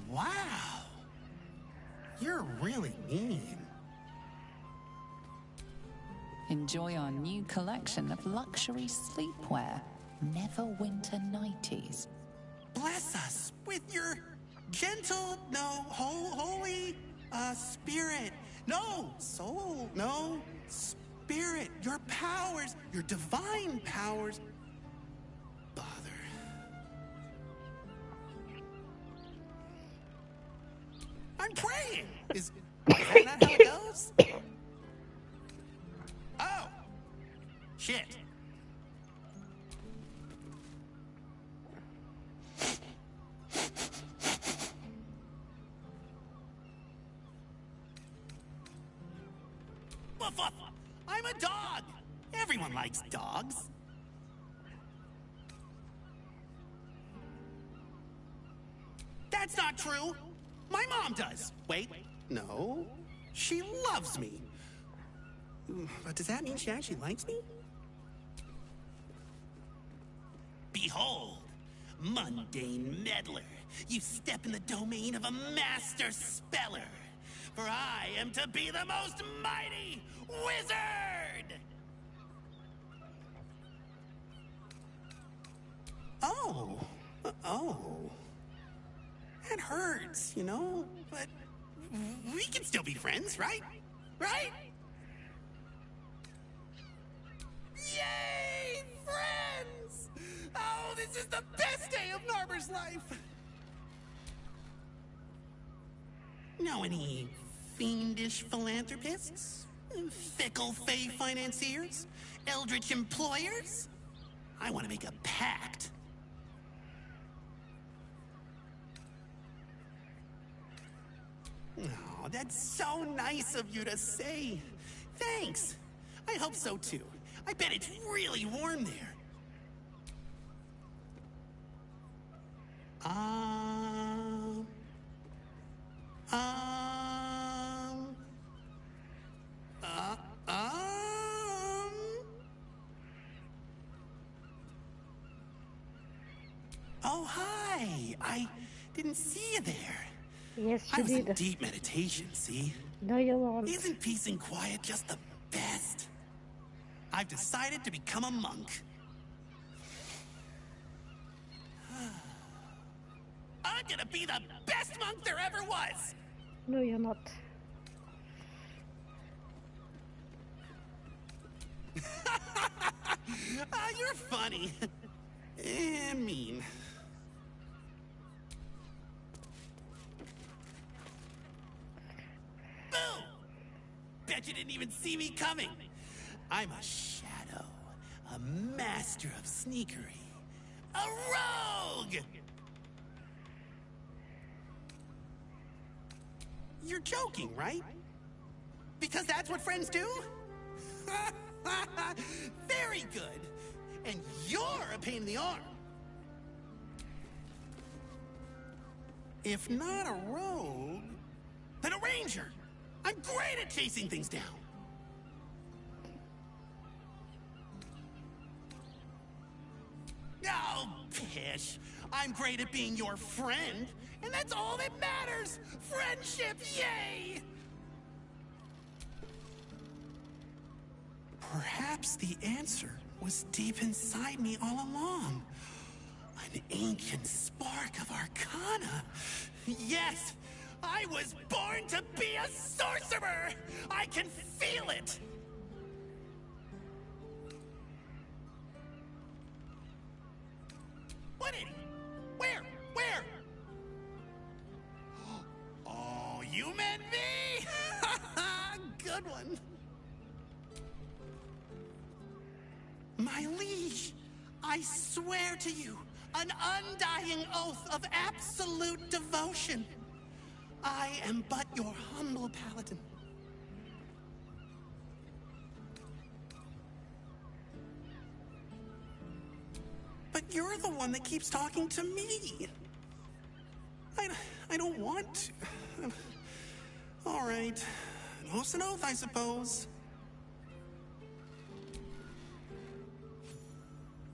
Wow. You're really mean. Enjoy our new collection of luxury sleepwear. Neverwinter nighties. Bless us with your gentle, no, holy, spirit. No, soul, no, spirit. Your powers, your divine powers. Bother. I'm praying. Is that not how it goes? Oh. Shit. Woof, woof. I'm a dog. Everyone likes dogs. That's not true. My mom does. Wait, no. She loves me. But does that mean she actually likes me? Behold, mundane meddler. You step in the domain of a master speller. For I am to be the most mighty wizard! Oh. That hurts, you know? But we can still be friends, right? Right? Yay! Friends! Oh, this is the best day of Narmer's life! Know any fiendish philanthropists? Fickle fey financiers? Eldritch employers? I want to make a pact. Oh, that's so nice of you to say. Thanks. I hope so too. I bet it's really warm there. Oh, hi. I didn't see you there. Yes, I you was in did. deep meditation, see? No, you won't. Isn't peace and quiet just the best? I've decided to become a monk. I'm gonna be the best monk there ever was! No, you're not. You're funny. And mean. Boom! Bet you didn't even see me coming. I'm a shadow, a master of sneakery, a rogue! You're joking, right? Because that's what friends do? Very good. And you're a pain in the arm. If not a rogue, then a ranger. I'm great at chasing things down. Oh, pish. I'm great at being your friend, and that's all that matters. Friendship, yay! Perhaps the answer was deep inside me all along. An ancient spark of arcana. Yes, I was born to be a sorcerer! I can feel it! What idiot? Where? Where? Oh, you meant me? Good one. My liege, I swear to you, an undying oath of absolute devotion. I am but your humble paladin. But you're the one that keeps talking to me. I don't want to. All right. An oath's an oath, I suppose.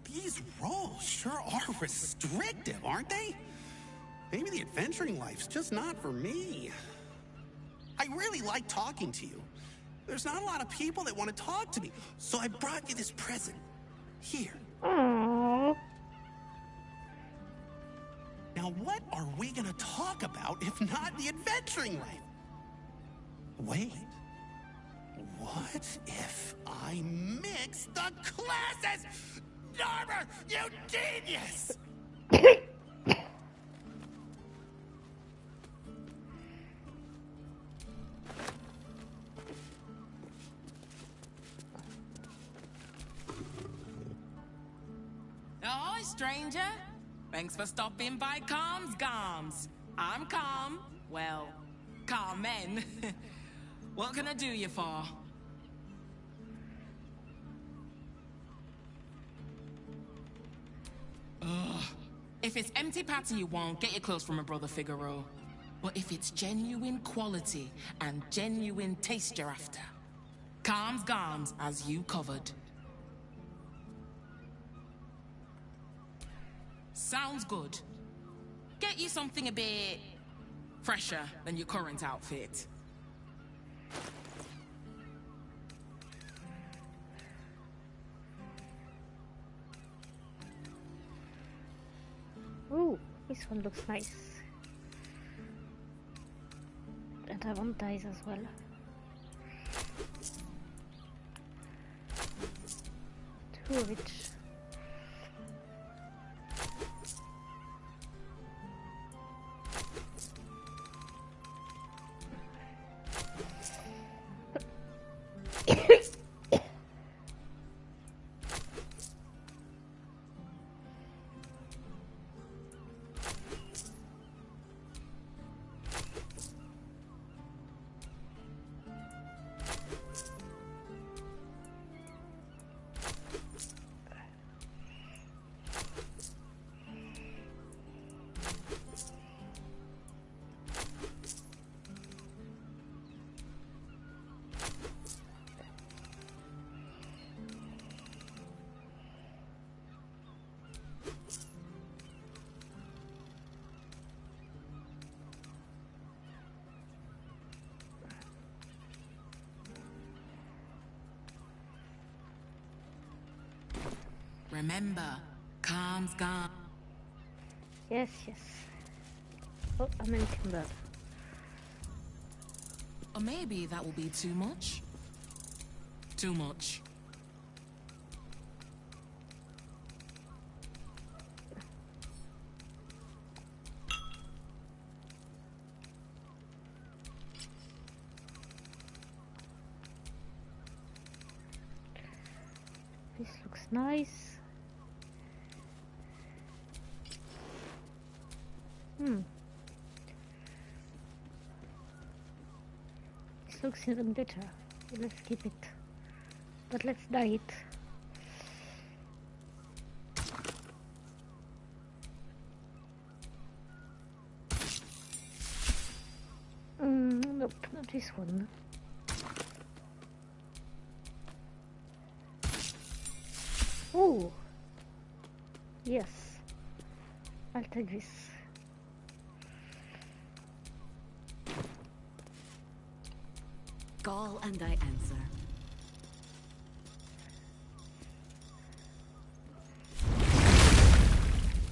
These roles sure are restrictive, aren't they? Maybe the adventuring life's just not for me. I really like talking to you. There's not a lot of people that want to talk to me, so I brought you this present. Here. Aww. Now, what are we gonna talk about if not the adventuring life? Wait. What if I mix the classes? Narmer, you genius! Ahoy, stranger. Thanks for stopping by Calm's Garms. I'm Calm. Well, Carmen. What can I do you for? Ugh. If it's empty patty you want, get your clothes from my brother Figaro. But if it's genuine quality and genuine taste you're after, Calm's Garms has you covered. Sounds good. Get you something a bit fresher than your current outfit. Ooh, this one looks nice. And I want dice as well. Two of each. Remember, Calm's gone. Yes, yes. Oh, I'm in timber. Or maybe that will be too much. Too much. This looks nice. This looks even better. Let's keep it. But let's dye it. Nope, not this one. Oh! Yes. I'll take this. Call and I answer.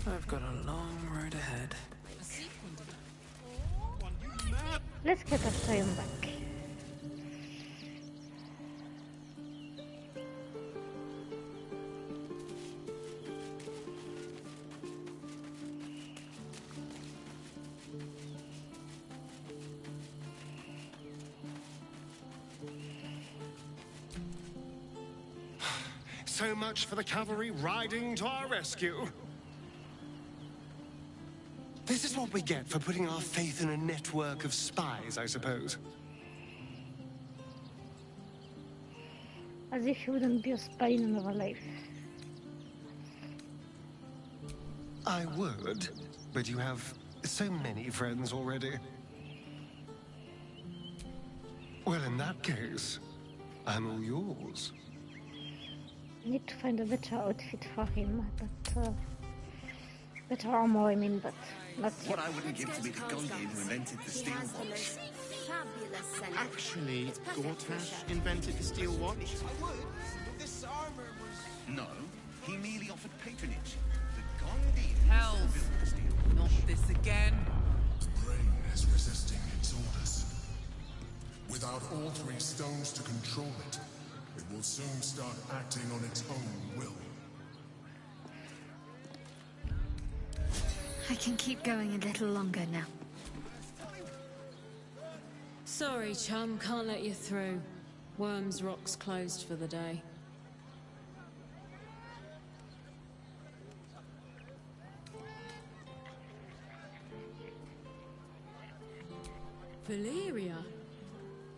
I've got a long road ahead. Let's get our time back. So much for the cavalry riding to our rescue. This is what we get for putting our faith in a network of spies, I suppose. As if you wouldn't be a spy in another life. I would, but you have so many friends already. Well, in that case, I'm all yours. I need to find a better outfit for him, but Better armor, I mean, but not What yet. I wouldn't give to be the Gungan who invented the steel watch. Actually, Gortash invented the steel watch? This armor was... No, he merely offered patronage. The Gondians Hell, built the steel watch. not this again. The brain is resisting its orders. Without altering stones to control it, it will soon start acting on its own will. I can keep going a little longer now. Sorry, chum, can't let you through. Worms Rock's closed for the day. Valeria?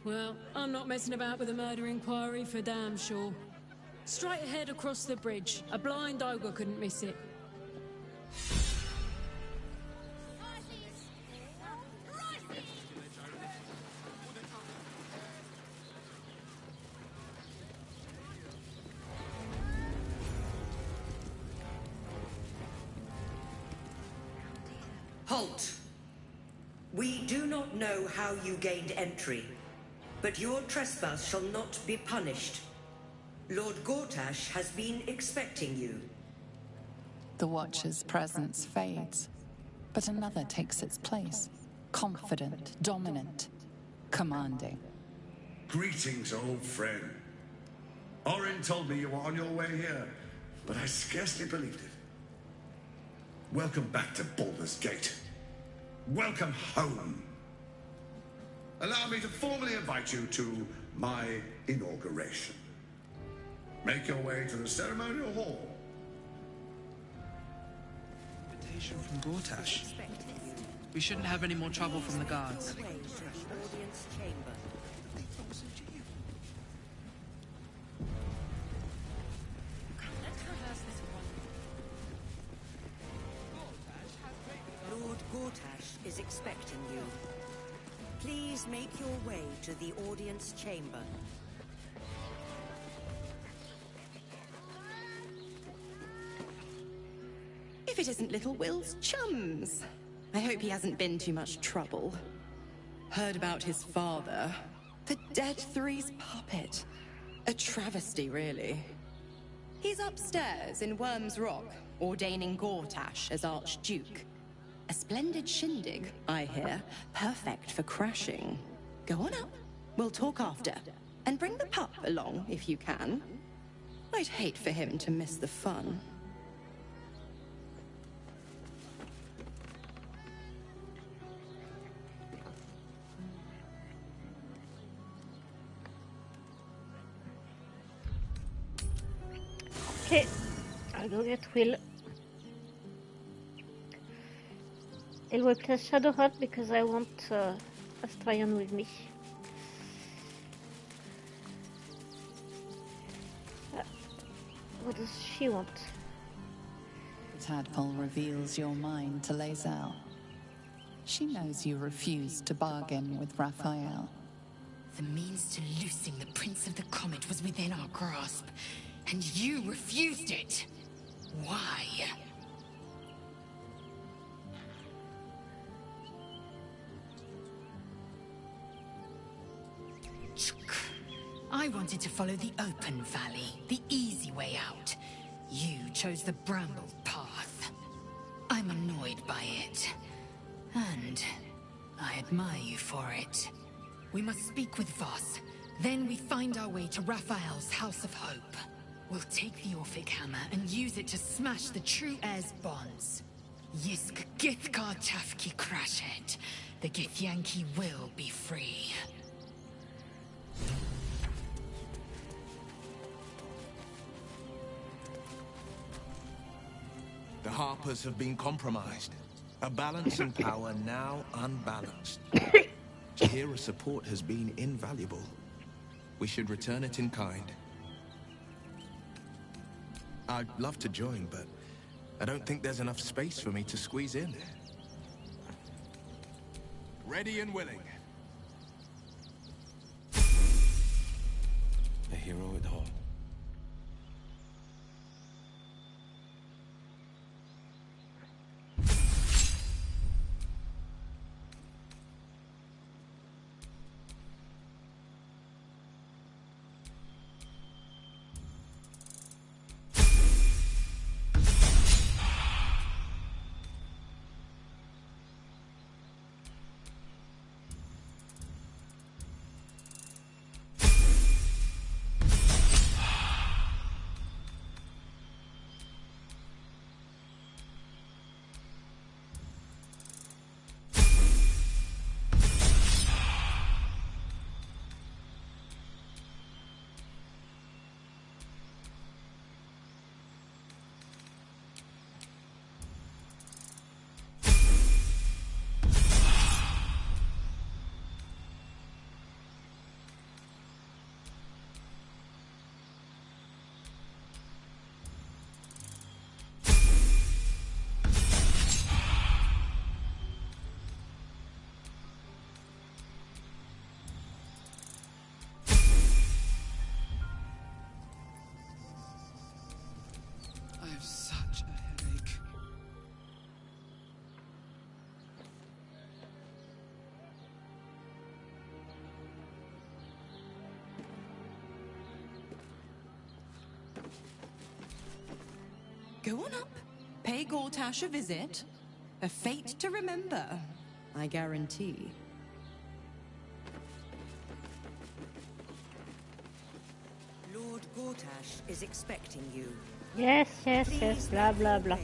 Well, I'm not messing about with a murder inquiry for damn sure. Straight ahead across the bridge. A blind ogre couldn't miss it. Halt! We do not know how you gained entry, but your trespass shall not be punished. Lord Gortash has been expecting you. The Watcher's presence fades, but another takes its place. Confident, dominant, commanding. Greetings, old friend. Orin told me you were on your way here, but I scarcely believed it. Welcome back to Baldur's Gate. Welcome home. Allow me to formally invite you to my inauguration. Make your way to the ceremonial hall. Invitation from Gortash. We shouldn't have any more trouble from the guards. Lord Gortash is expecting you. Please make your way to the audience chamber. If it isn't little Will's chums. I hope he hasn't been too much trouble. Heard about his father. The Dead Three's puppet. A travesty, really. He's upstairs in Worms Rock, ordaining Gortash as Archduke. A splendid shindig, I hear. Perfect for crashing. Go on up. We'll talk after. And bring the pup along, if you can. I'd hate for him to miss the fun. Okay, I'll go get Will. I'll replace Shadowheart because I want Astraeon with me. What does she want? Tadpole reveals your mind to Lae'zel. She knows you refused to bargain with Raphael. The means to loosing the Prince of the Comet was within our grasp, and you refused it. Why? I wanted to follow the open valley, the easy way out. You chose the bramble path. I'm annoyed by it. And I admire you for it. We must speak with Voss. Then we find our way to Raphael's House of Hope. We'll take the Orphic Hammer and use it to smash the True Heir's bonds. Yisk Githkar Tafki Crashet. The Githyanki will be free. The Harpers have been compromised. A balance in power now unbalanced. Jahira's support has been invaluable. We should return it in kind. I'd love to join, but I don't think there's enough space for me to squeeze in. Ready and willing. A hero at heart. Go on up. Pay Gortash a visit. A fate to remember, I guarantee. Lord Gortash is expecting you. Yes, yes, yes, blah, blah, blah.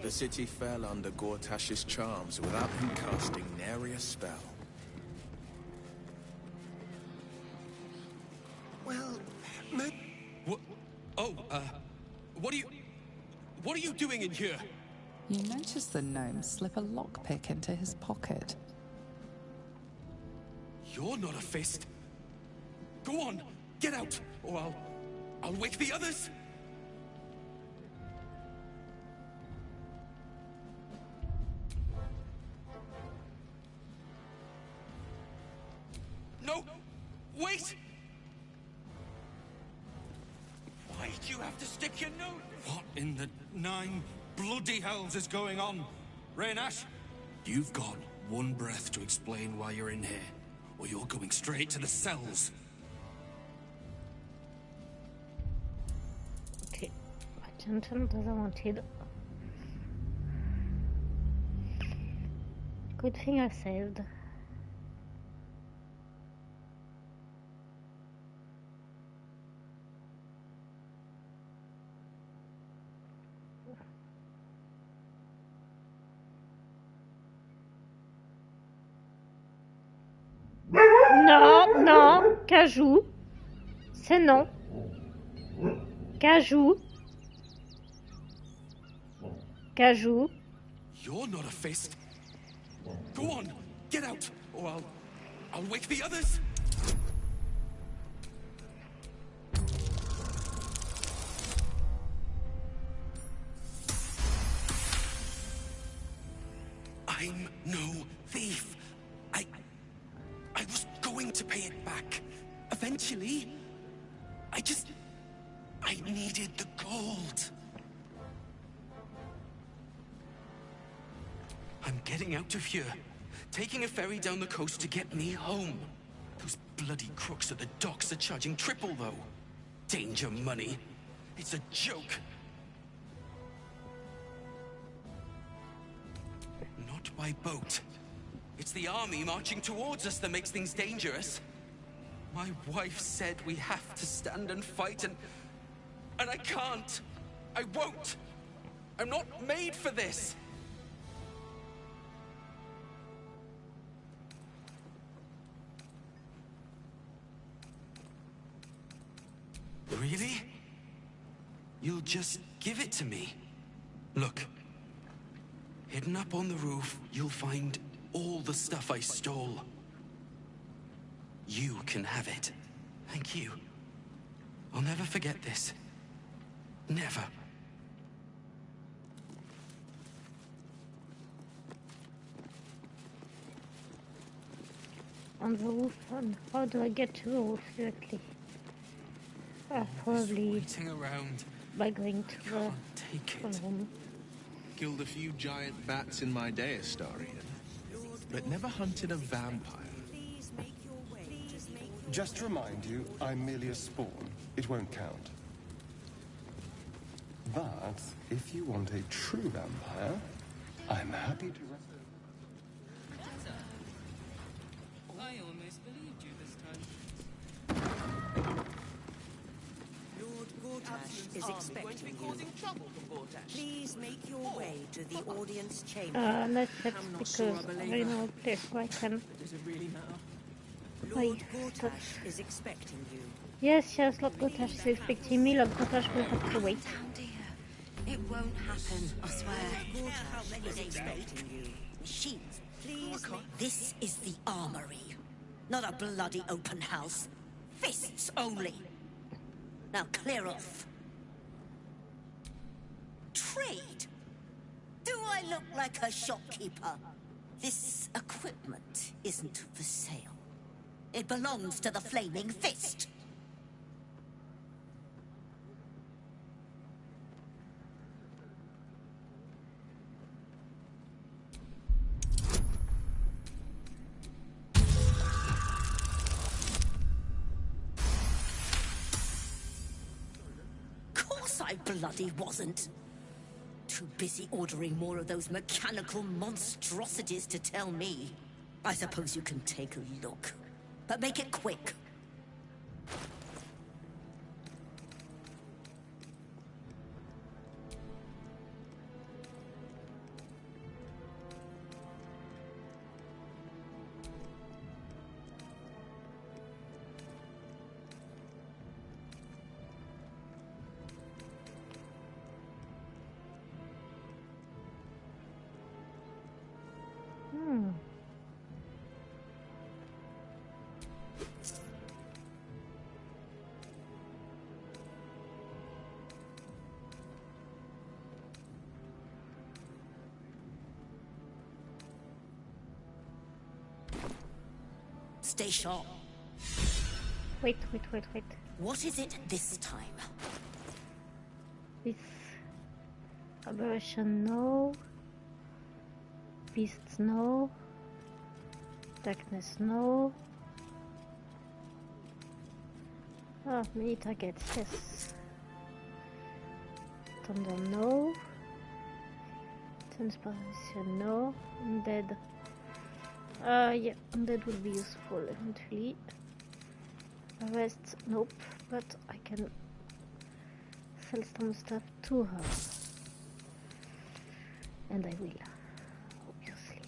The city fell under Gortash's charms without him casting nary a spell. Well, What? Oh, what are you doing in here? You notice the gnome slip a lockpick into his pocket. You're not a fist. Go on, get out, or I'll wake the others. No, wait! Why'd you have to stick your nose? What in the 9 bloody hells is going on? Raynash, you've got one breath to explain why you're in here, or you're going straight to the cells. Okay, attention to the wanted. Good thing I saved. Non, non, Cajou. C'est non. Cajou. Cajou. You're not a fist. Go on, get out, or I'll wake the others. I'm no thief. I was going to pay it back. Eventually. I needed the gold. I'm getting out of here. Taking a ferry down the coast to get me home. Those bloody crooks at the docks are charging triple, though. Danger money. It's a joke. Not by boat. It's the army marching towards us that makes things dangerous. My wife said we have to stand and fight, and I can't. I won't. I'm not made for this. Really? You'll just give it to me? Look. Hidden up on the roof, you'll find all the stuff I stole. You can have it. Thank you. I'll never forget this. Never. On the roof, and how do I get to the roof directly? Probably waiting around. By going to the room. Killed a few giant bats in my day, Astarian, but never hunted a vampire. Just to remind you, I'm merely a spawn. It won't count. But if you want a true vampire, I'm happy to... I almost believed you this time. Lord Gortash is expecting you. Please make your way to the audience chamber. Let's because I know a place where I can... Does it really matter? Lord Gortash is expecting you. Yes, Lord Gortash is expecting me. Lord Gortash will have to wait. It won't happen, I swear. Gortash is expecting you. Machines. Please. This is the armory. Not a bloody open house. Fists only. Now clear off. Trade? Do I look like a shopkeeper? This equipment isn't for sale. It belongs to the Flaming Fist. Of course I bloody wasn't. Too busy ordering more of those mechanical monstrosities to tell me. I suppose you can take a look, but make it quick. Stay sharp. Wait. What is it this time? This aberration, no. Beasts, no. Darkness, no. Ah, many targets, yes. Thunder, no. Transpiration, no. Undead. Yeah, undead will be useful eventually. Rest, nope, but I can sell some stuff to her. And I will, obviously.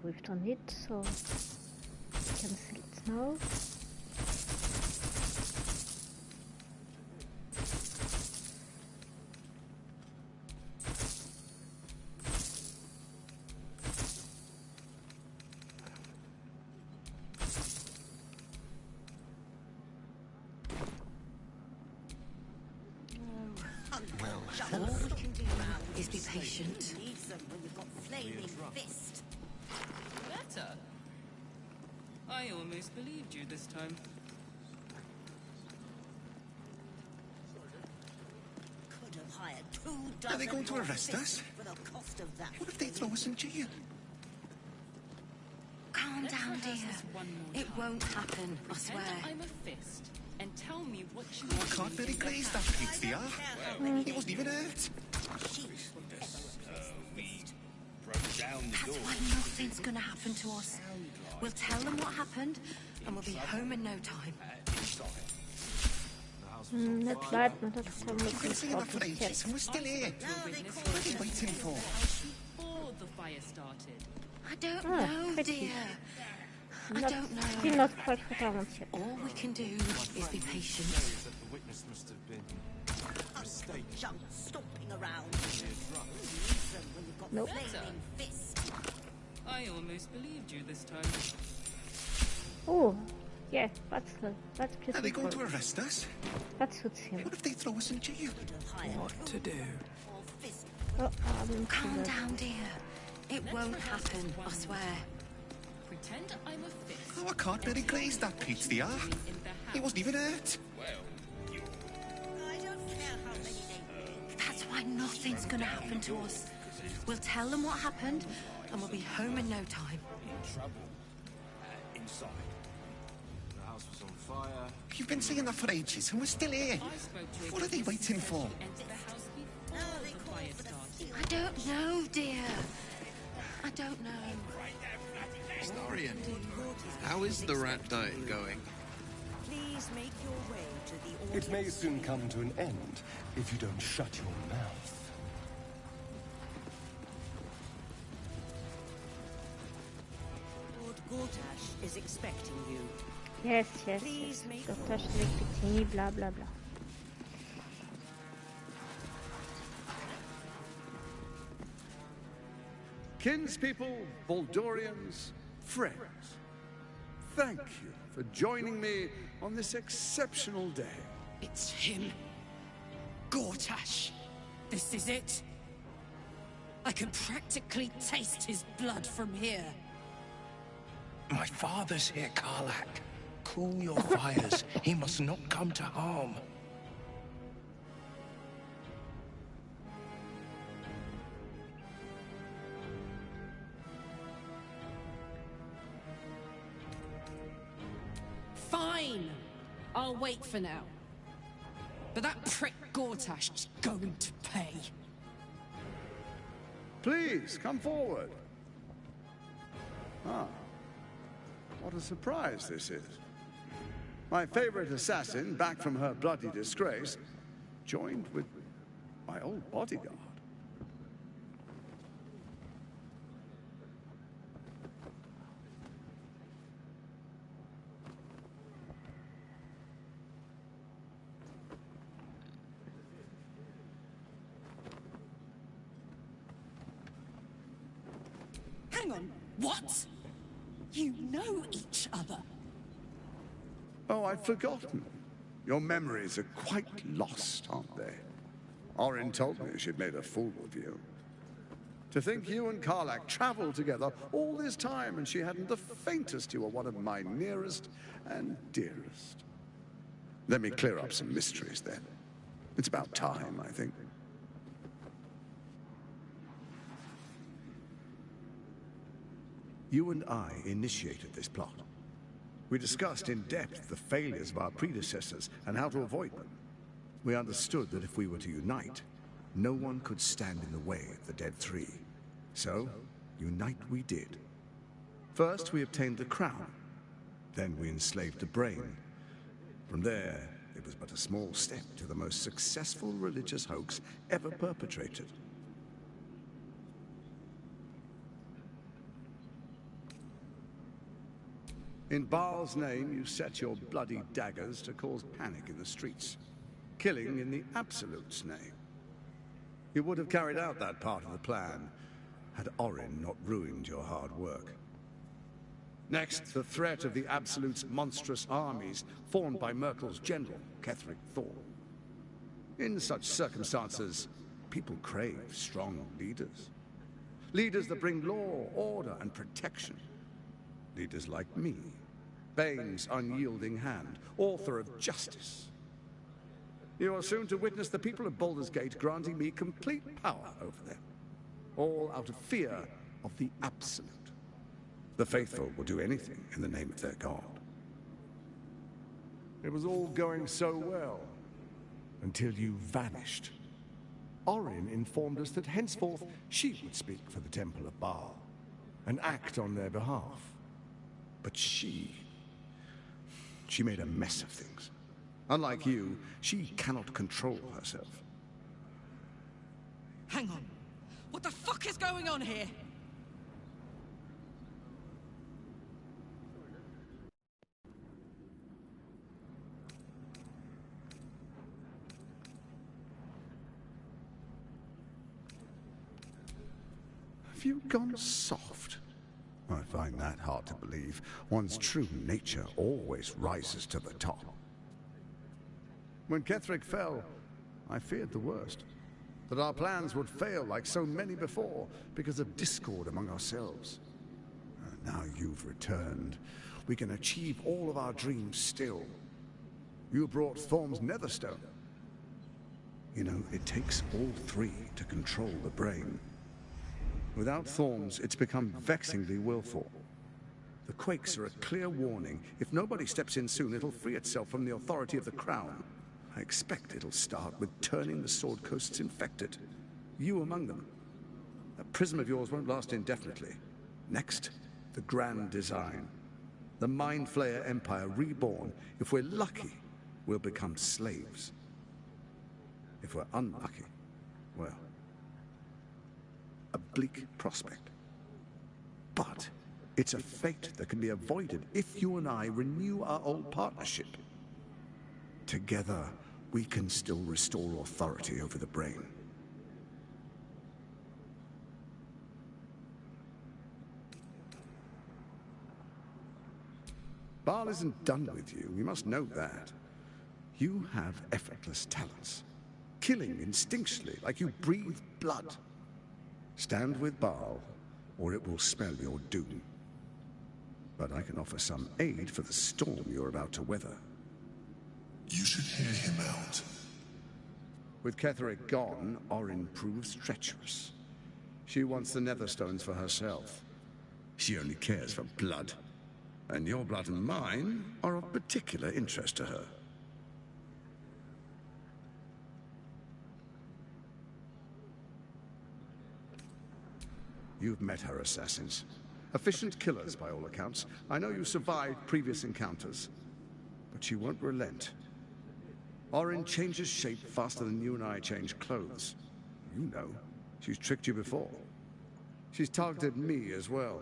We've done it, so cancel it now. All we can do now is be patient. Leave them when you've got flaming fist. Better. I almost believed you this time. Could have hired 2 dozen. Are they going to arrest us? For the cost of that. What if they throw us in jail? Calm down, dear. It won't happen, I swear. I'm a fist. And tell me what you I can't very glaze that Pete's the He wasn't even hurt. That's why nothing's gonna happen to us. We'll tell them what happened, and we'll be home in no time. Not bad, not at all. We've been saying that for ages, and we're still here. What are they waiting for? Before the fire started. I don't know, dear. I don't know. Still not quite what I want yet. All we can do is be patient. The witness must have been junk stomping around. Leave them when you've got Nope. flaming fist. I almost believed you this time. Oh, yeah, that's beautiful. Are they going to arrest us? That suits him. What if they throw us in jail? What to do? Oh, Calm down, dear. It won't happen, I swear. Pretend I'm a fist. Oh, I can't very glaze that Pete's the He wasn't even hurt. That's why nothing's gonna happen to us. We'll tell them what happened, and we'll be home in no time. In trouble. Inside. The house was on fire. You've been saying that for ages, and we're still here. What are they waiting for? I don't know, dear. I don't know. Astarion, how is the rat diet going? Please make your way to the It may soon come to an end if you don't shut your mouth. Lord Gortash is expecting you. Yes. Gortash is expecting me, blah blah blah. Kinspeople, Baldurians, friends. Thank you for joining me on this exceptional day. It's him. Gortash. This is it. I can practically taste his blood from here. My father's here, Karlak. Cool your fires. He must not come to harm. Fine. I'll wait for now. But that prick Gortash is going to pay. Please, come forward. Ah, what a surprise this is. My favorite assassin, back from her bloody disgrace, joined with my old bodyguard. Hang on, what? You know each other? Oh, I'd forgotten. Your memories are quite lost, aren't they? Orin told me she'd made a fool of you. To think you and Karlak traveled together all this time and she hadn't the faintest you were one of my nearest and dearest. Let me clear up some mysteries then. It's about time, I think. You and I initiated this plot. We discussed in depth the failures of our predecessors and how to avoid them. We understood that if we were to unite, no one could stand in the way of the Dead Three. So, unite we did. First, we obtained the crown. Then we enslaved the brain. From there, it was but a small step to the most successful religious hoax ever perpetrated. In Baal's name, you set your bloody daggers to cause panic in the streets, killing in the Absolute's name. You would have carried out that part of the plan had Orin not ruined your hard work. Next, the threat of the Absolute's monstrous armies formed by Myrtle's general, Ketheric Thorn. In such circumstances, people crave strong leaders. Leaders that bring law, order, and protection. Leaders like me, Bane's unyielding hand, author of justice. You are soon to witness the people of Baldur's Gate granting me complete power over them, all out of fear of the Absolute. The faithful will do anything in the name of their god. It was all going so well, until you vanished. Orin informed us that henceforth she would speak for the Temple of Baal, and act on their behalf. But she made a mess of things. Unlike you, she cannot control herself. Hang on. What the fuck is going on here? Have you gone soft? I find that hard to believe. One's true nature always rises to the top. When Ketheric fell, I feared the worst. That our plans would fail like so many before because of discord among ourselves. Now you've returned. We can achieve all of our dreams still. You brought Thorm's Netherstone. You know, it takes all three to control the brain. Without Thorms, it's become vexingly willful. The quakes are a clear warning. If nobody steps in soon, it'll free itself from the authority of the Crown. I expect it'll start with turning the Sword Coasts infected. You among them. That prism of yours won't last indefinitely. Next, the grand design. The Mind Flayer Empire reborn. If we're lucky, we'll become slaves. If we're unlucky, well, a bleak prospect. But it's a fate that can be avoided if you and I renew our old partnership. Together, we can still restore authority over the brain. Baal isn't done with you, you must know that. You have effortless talents, killing instinctually like you breathe blood. Stand with Baal, or it will spell your doom. But I can offer some aid for the storm you're about to weather. You should hear him out. With Ketheric gone, Orin proves treacherous. She wants the Netherstones for herself. She only cares for blood. And your blood and mine are of particular interest to her. You've met her assassins. Efficient killers, by all accounts. I know you survived previous encounters. But she won't relent. Orin changes shape faster than you and I change clothes. You know, she's tricked you before. She's targeted me as well.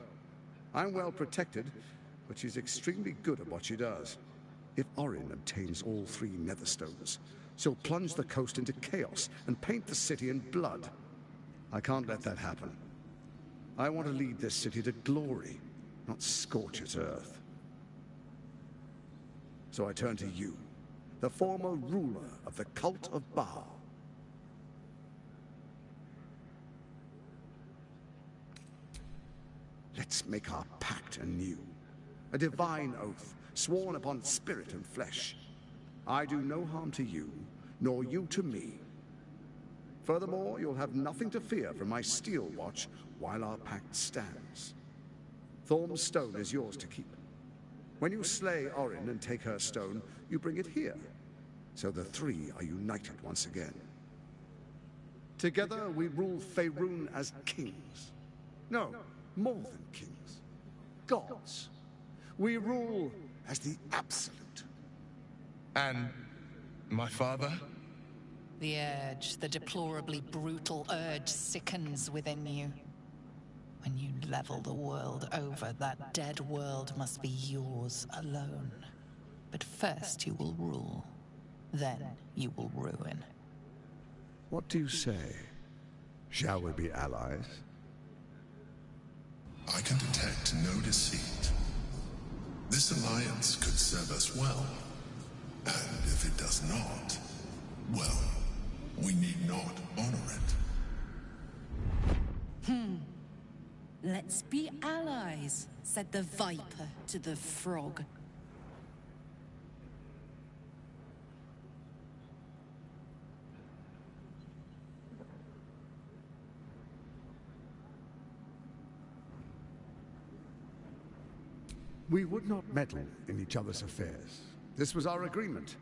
I'm well protected, but she's extremely good at what she does. If Orin obtains all 3 Netherstones, she'll plunge the coast into chaos and paint the city in blood. I can't let that happen. I want to lead this city to glory, not scorch its earth. So I turn to you, the former ruler of the cult of Baal. Let's make our pact anew. A divine oath, sworn upon spirit and flesh. I do no harm to you, nor you to me. Furthermore, you'll have nothing to fear from my steel watch while our pact stands. Thorm's stone is yours to keep. When you slay Orin and take her stone, you bring it here, so the 3 are united once again. Together we rule Faerun as kings. No, more than kings. Gods. We rule as the absolute. And my father? The urge, the deplorably brutal urge sickens within you. When you level the world over, that dead world must be yours alone. But first you will rule. Then you will ruin. What do you say? Shall we be allies? I can detect no deceit. This alliance could serve us well. And if it does not, well, we need not honor it. Let's be allies, said the viper to the frog. We would not meddle in each other's affairs. This was our agreement.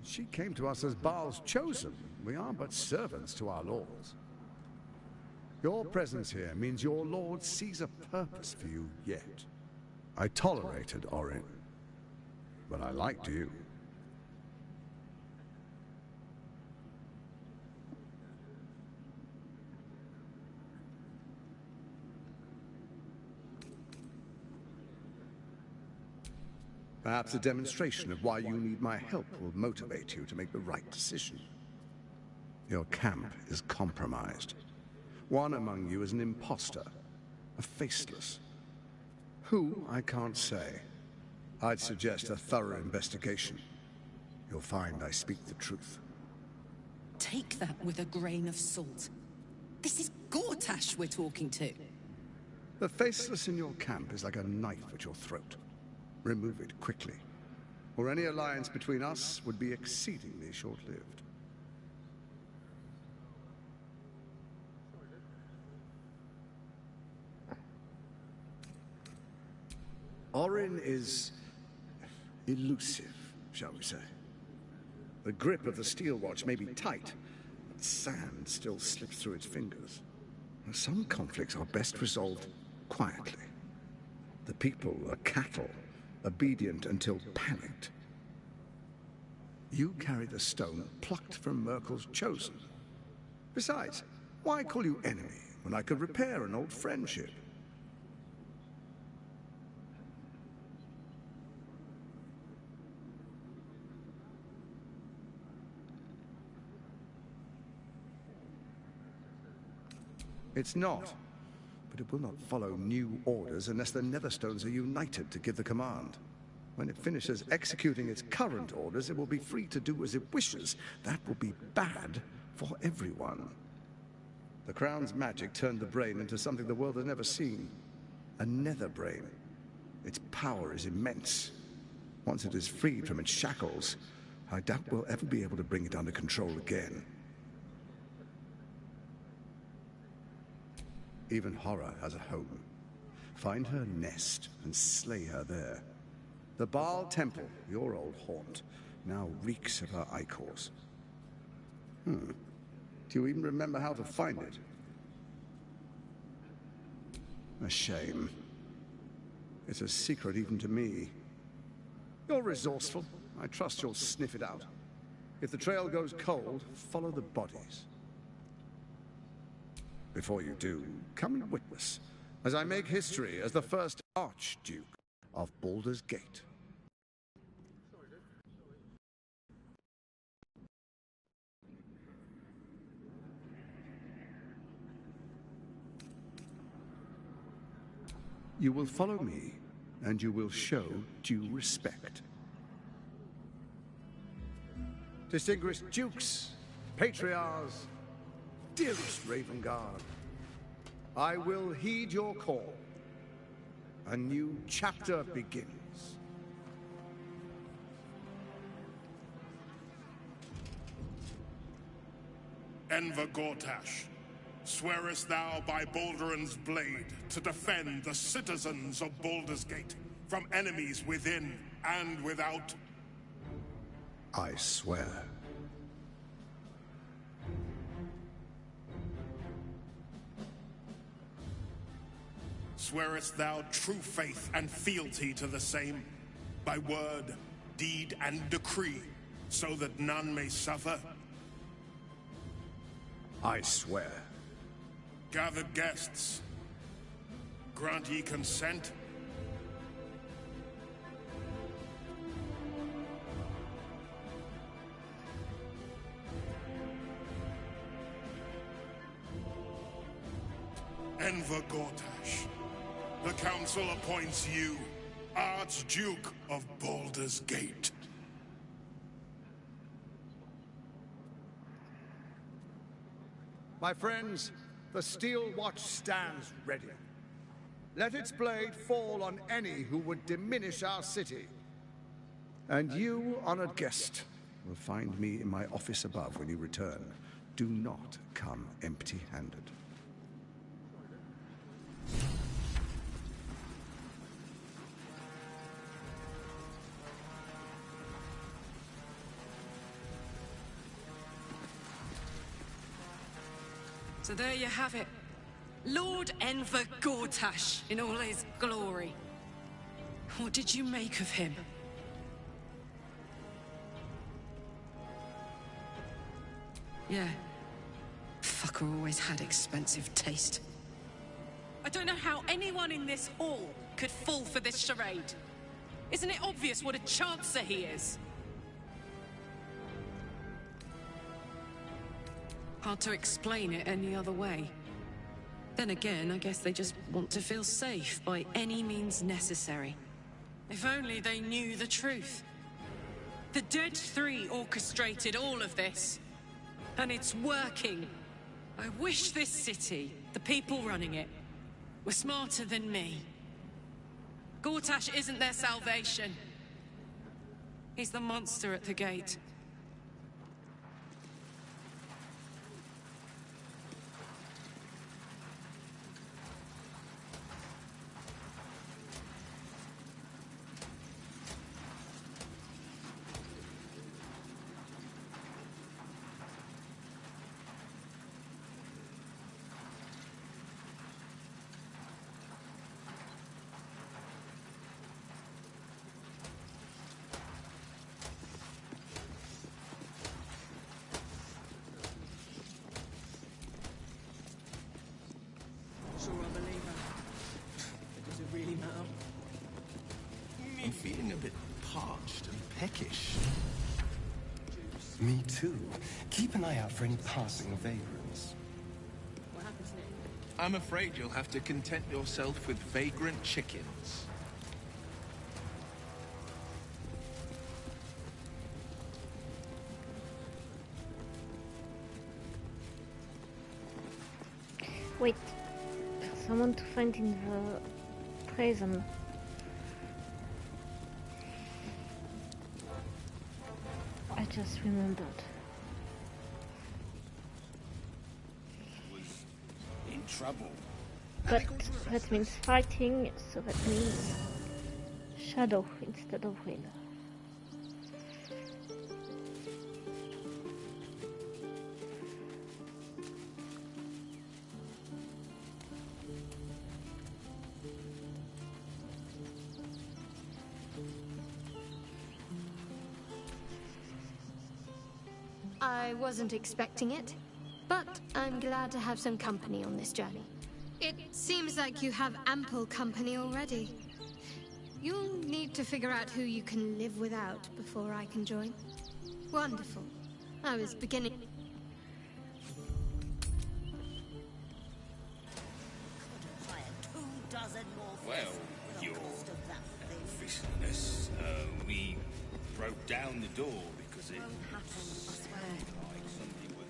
She came to us as Baal's chosen. We are but servants to our lords. Your presence here means your lord sees a purpose for you yet. I tolerated Orin, but I liked you. Perhaps a demonstration of why you need my help will motivate you to make the right decision. Your camp is compromised. One among you is an imposter, a faceless. Who, I can't say. I'd suggest a thorough investigation. You'll find I speak the truth. Take that with a grain of salt. This is Gortash we're talking to. The faceless in your camp is like a knife at your throat. Remove it quickly, or any alliance between us would be exceedingly short-lived. Orin is elusive, shall we say. The grip of the steel watch may be tight, but sand still slips through its fingers. Some conflicts are best resolved quietly. The people are cattle, obedient until panicked. You carry the stone plucked from Merkel's chosen. Besides, why call you enemy when I could repair an old friendship? It's not, but it will not follow new orders unless the Netherstones are united to give the command. When it finishes executing its current orders, it will be free to do as it wishes. That will be bad for everyone. The Crown's magic turned the brain into something the world has never seen. A nether brain. Its power is immense. Once it is freed from its shackles, I doubt we'll ever be able to bring it under control again. Even horror has a home. Find her nest and slay her there. The Baal Temple, your old haunt, now reeks of her ichors. Do you even remember how to find it? A shame. It's a secret even to me. You're resourceful. I trust you'll sniff it out. If the trail goes cold, follow the bodies. Before you do, come and witness as I make history as the first Archduke of Baldur's Gate. You will follow me, and you will show due respect. Distinguished dukes, patriarchs, dearest Raven Guard, I will heed your call. A new chapter begins. Enver Gortash, swearest thou by Balduran's blade to defend the citizens of Baldur's Gate from enemies within and without? I swear. Swearest thou true faith and fealty to the same, by word, deed, and decree, so that none may suffer? I swear. Gathered guests, grant ye consent? Enver Gortash, the Council appoints you Archduke of Baldur's Gate. My friends, the Steel Watch stands ready. Let its blade fall on any who would diminish our city. And you, honored guest, will find me in my office above when you return. Do not come empty-handed. So there you have it. Lord Enver Gortash in all his glory. What did you make of him? Yeah. Fucker always had expensive taste. I don't know how anyone in this hall could fall for this charade. Isn't it obvious what a chancer he is? Hard to explain it any other way. Then again, I guess they just want to feel safe by any means necessary. If only they knew the truth. The Dead Three orchestrated all of this. And it's working. I wish this city, the people running it, were smarter than me. Gortash isn't their salvation. He's the monster at the gate. I'm feeling a bit parched and peckish. Me too. Keep an eye out for any passing vagrants. I'm afraid you'll have to content yourself with vagrant chickens. Wait, someone to find in the prison. I just remembered. Was in trouble. But that means fighting, so that means shadow instead of will. I wasn't expecting it, but I'm glad to have some company on this journey. It seems like you have ample company already. You'll need to figure out who you can live without before I can join. Wonderful. I was beginning... Well, your officialness, we broke down the door because it was like somebody was...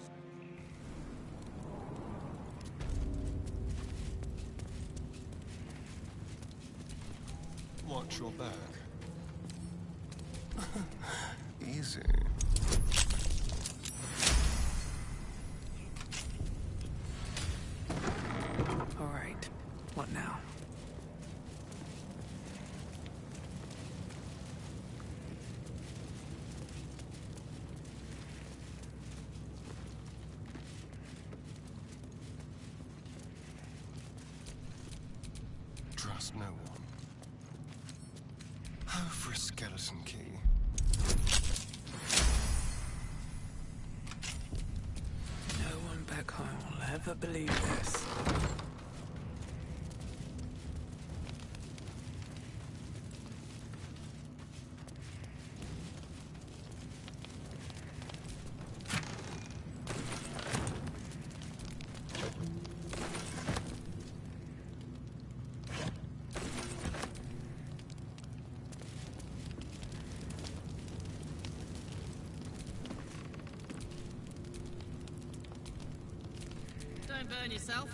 Watch your back. Easy. All right. What now? Trust no one. Oh, for a skeleton key. No one back home will ever believe this. Don't burn yourself.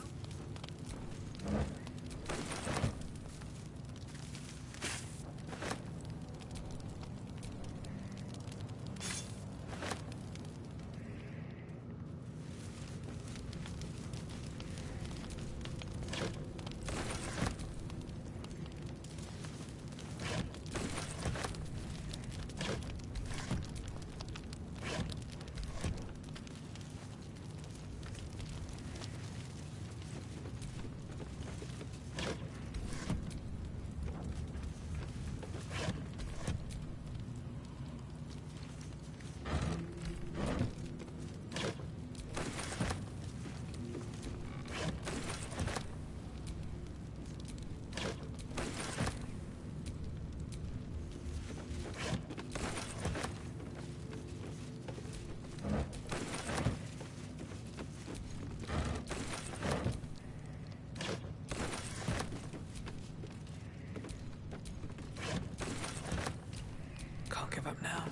Can't give up now.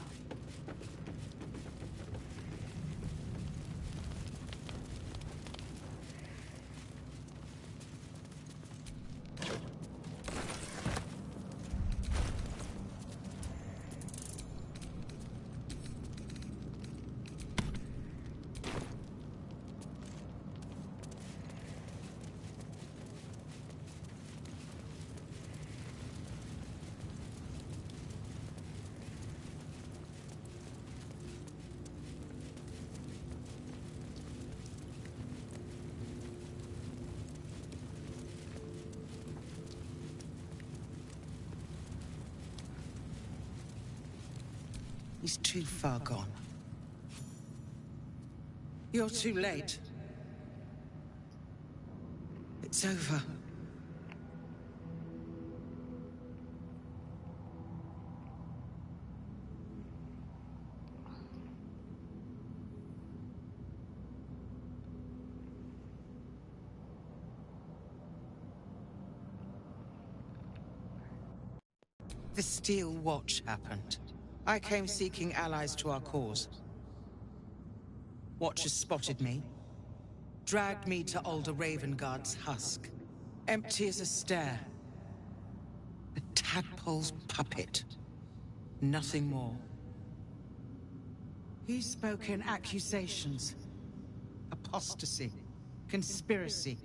He's too far gone. You're too late. It's over. The Steel Watch happened. I came seeking allies to our cause. Watchers spotted me. dragged me to Alder Ravengard's husk. Empty as a stair. A tadpole's puppet. Nothing more. He's spoken accusations. Apostasy. Conspiracy.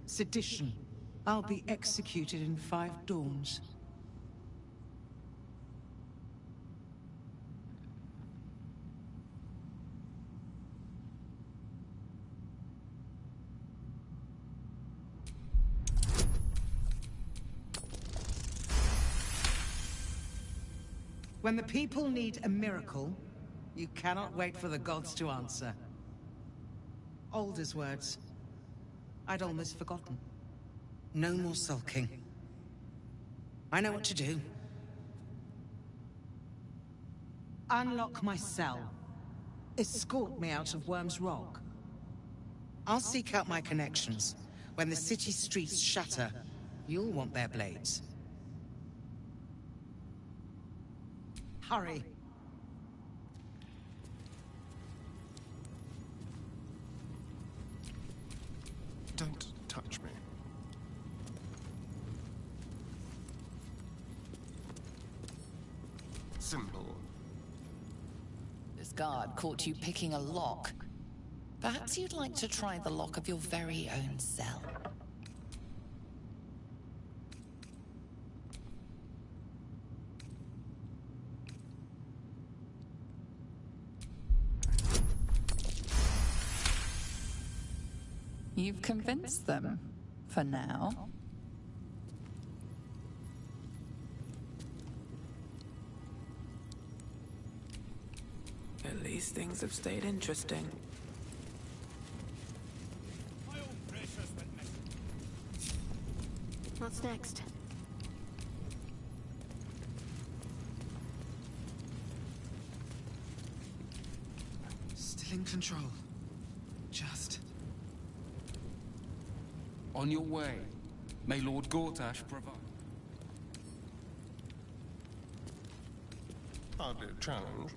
Sedition. I'll be executed in 5 dawns. When the people need a miracle, you cannot wait for the gods to answer. Alder's words. I'd almost forgotten. No more sulking. I know what to do. Unlock my cell. Escort me out of Worm's Rock. I'll seek out my connections. When the city streets shatter, you'll want their blades. Hurry. Don't touch me. Simple. This guard caught you picking a lock. Perhaps you'd like to try the lock of your very own cell. You've convinced them, for now. At least things have stayed interesting. What's next? Still in control. Just. On your way. May Lord Gortash provide. Hardly a challenge.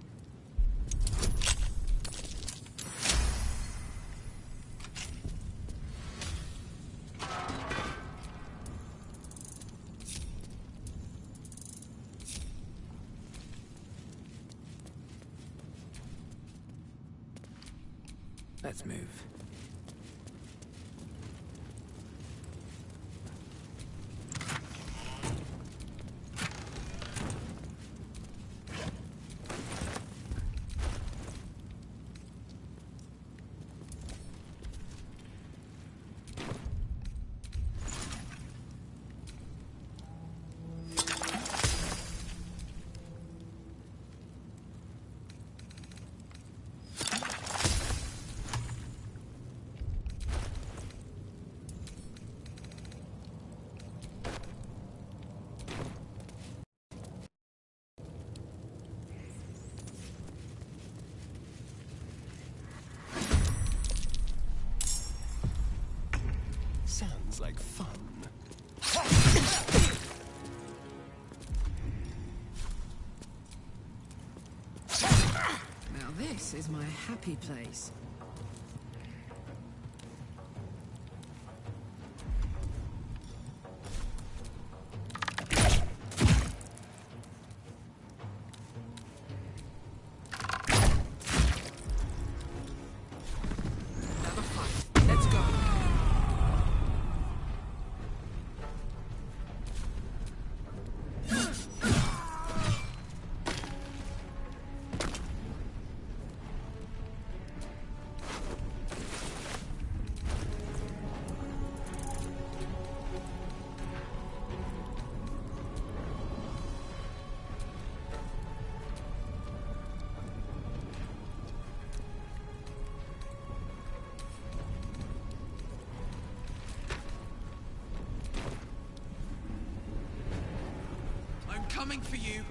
Let's move. Sounds like fun. Now this is my happy place. Another fight. Let's go. I'm coming for you.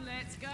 Let's go.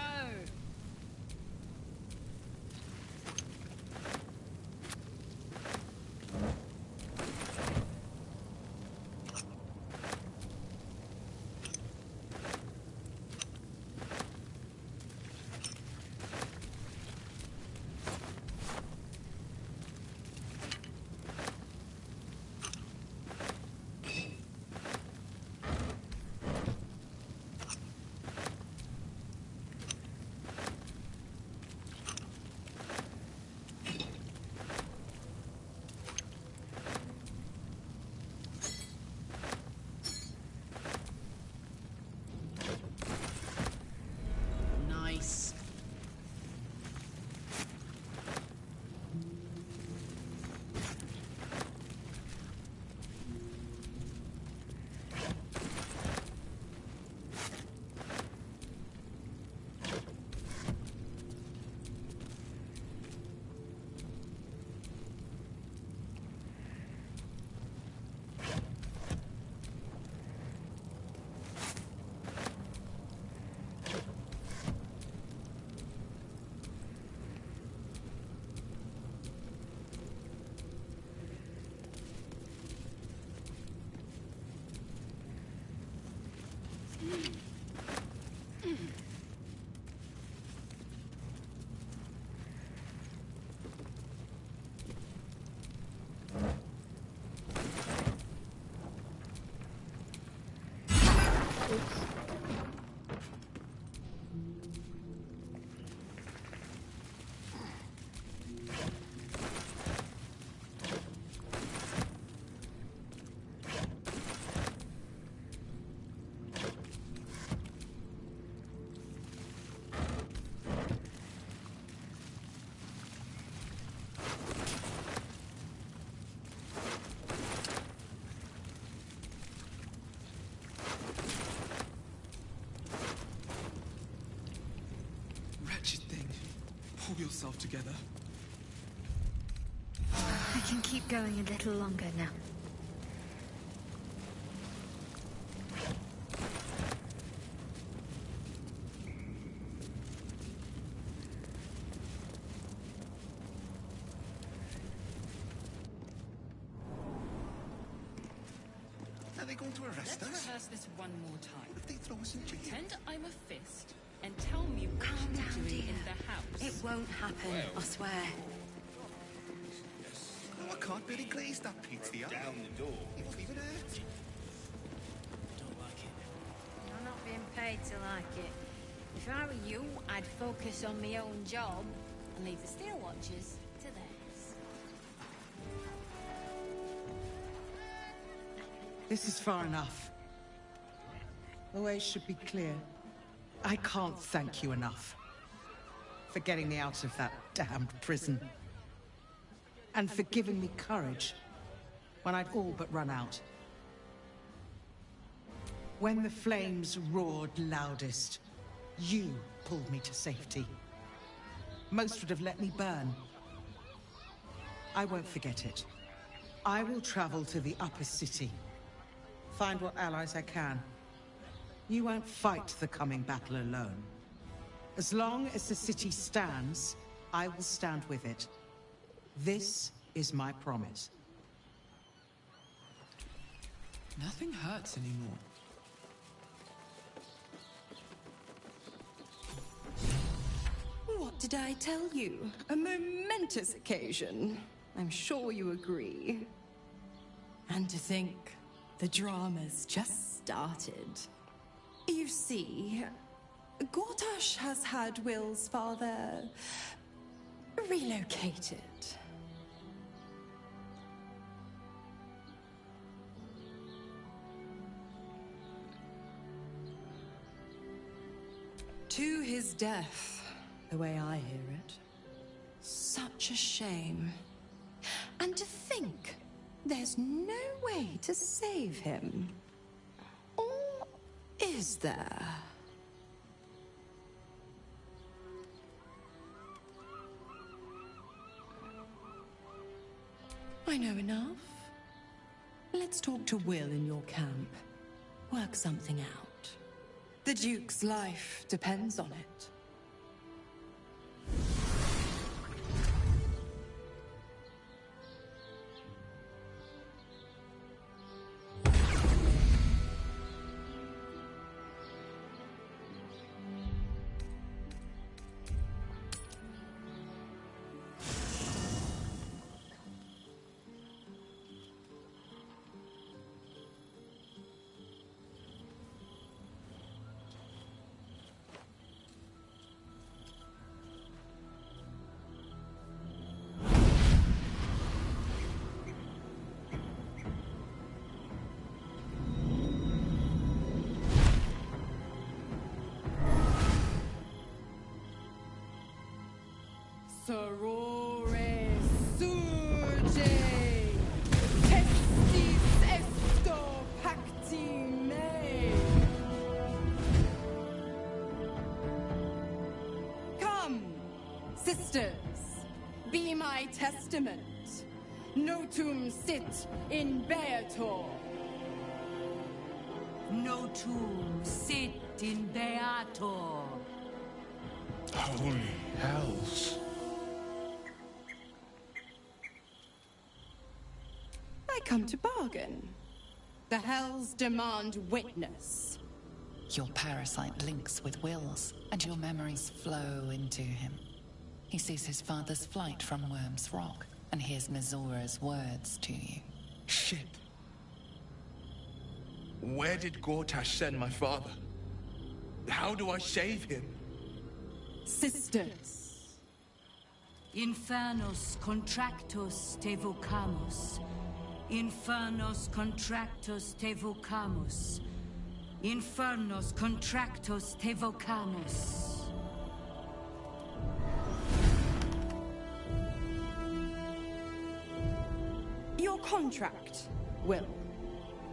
Oops. Wretched thing. Pull yourself together. I can keep going a little longer now. Are they going to arrest Let's us? rehearse this one more time. What if they throw us in jail? Pretend I'm a fist and tell me what Calm you're down, doing dear. in the house. It won't happen, I swear. No, I can't really glaze that pizza. Down the door. It won't even hurt. Don't like it. I'm not being paid to like it. If I were you, I'd focus on my own job and leave the steel watchers to theirs. This is far enough. The way should be clear. I can't thank you enough for getting me out of that damned prison. And for giving me courage when I'd all but run out. When the flames roared loudest, you pulled me to safety. Most would have let me burn. I won't forget it. I will travel to the upper city. Find what allies I can. You won't fight the coming battle alone. As long as the city stands, I will stand with it. This is my promise. Nothing hurts anymore. What did I tell you? A momentous occasion. I'm sure you agree. And to think, the drama's just started. You see, Gortash has had Will's father relocated. To his death, the way I hear it. Such a shame. And to think, there's no way to save him. Or is there? I know enough. Let's talk to Will in your camp. Work something out. The Duke's life depends on it. Sorore surge, testis esto pacti me. Come, sisters, be my testament. Notum sit in Beator. Notum sit in Beator. Holy hells. I come to bargain. The hells demand witness. Your parasite links with Will's, and your memories flow into him. He sees his father's flight from Worm's Rock, and hears Mizora's words to you. Shit. Where did Gortash send my father? How do I save him? Sisters. Infernos contractos te vocamus. Infernos contractos te vocamus. Infernos contractos te vocamus. Your contract, Will.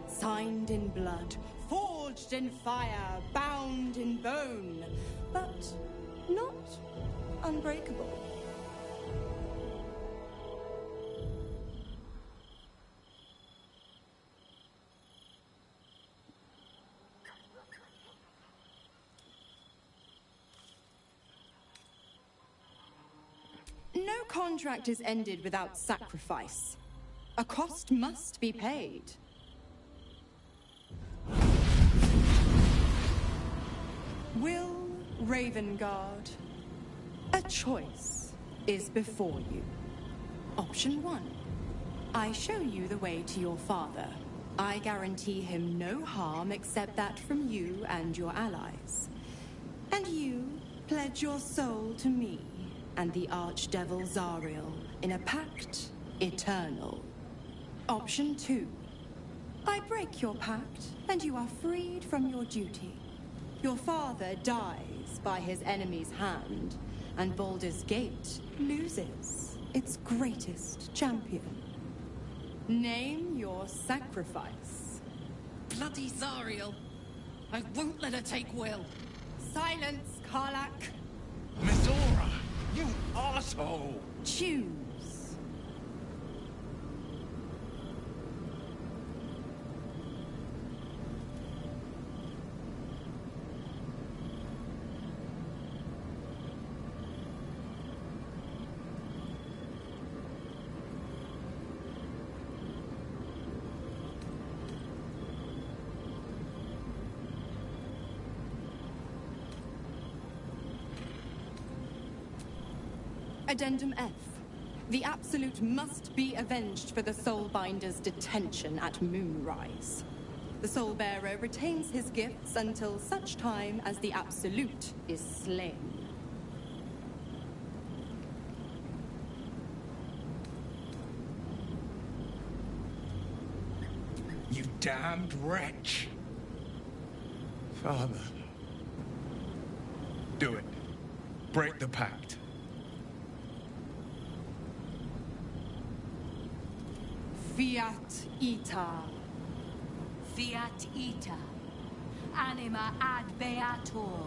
Signed in blood, forged in fire, bound in bone, but not unbreakable. No contract is ended without sacrifice. A cost must be paid. Will Ravengard, a choice is before you. Option 1. I show you the way to your father. I guarantee him no harm except that from you and your allies. And you pledge your soul to me and the Archdevil Zariel in a pact eternal. Option 2. I break your pact, and you are freed from your duty. Your father dies by his enemy's hand, and Baldur's Gate loses its greatest champion. Name your sacrifice. Bloody Zariel! I won't let her take Will. Silence, Karlak. Mizora, you asshole! Choose. Addendum F. The Absolute must be avenged for the Soulbinder's detention at Moonrise. The Soulbearer retains his gifts until such time as the Absolute is slain. You damned wretch! Father. Do it. Break the pact. Fiat Ita. Fiat ita. Anima ad beator.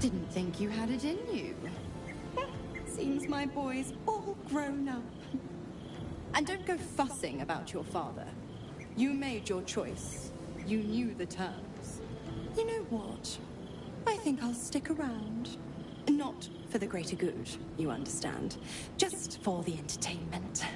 Didn't think you had it in you. Seems my boy's all grown up. And don't go fussing about your father. You made your choice. You knew the terms. You know what? I think I'll stick around. Not for the greater good, you understand. Just for the entertainment.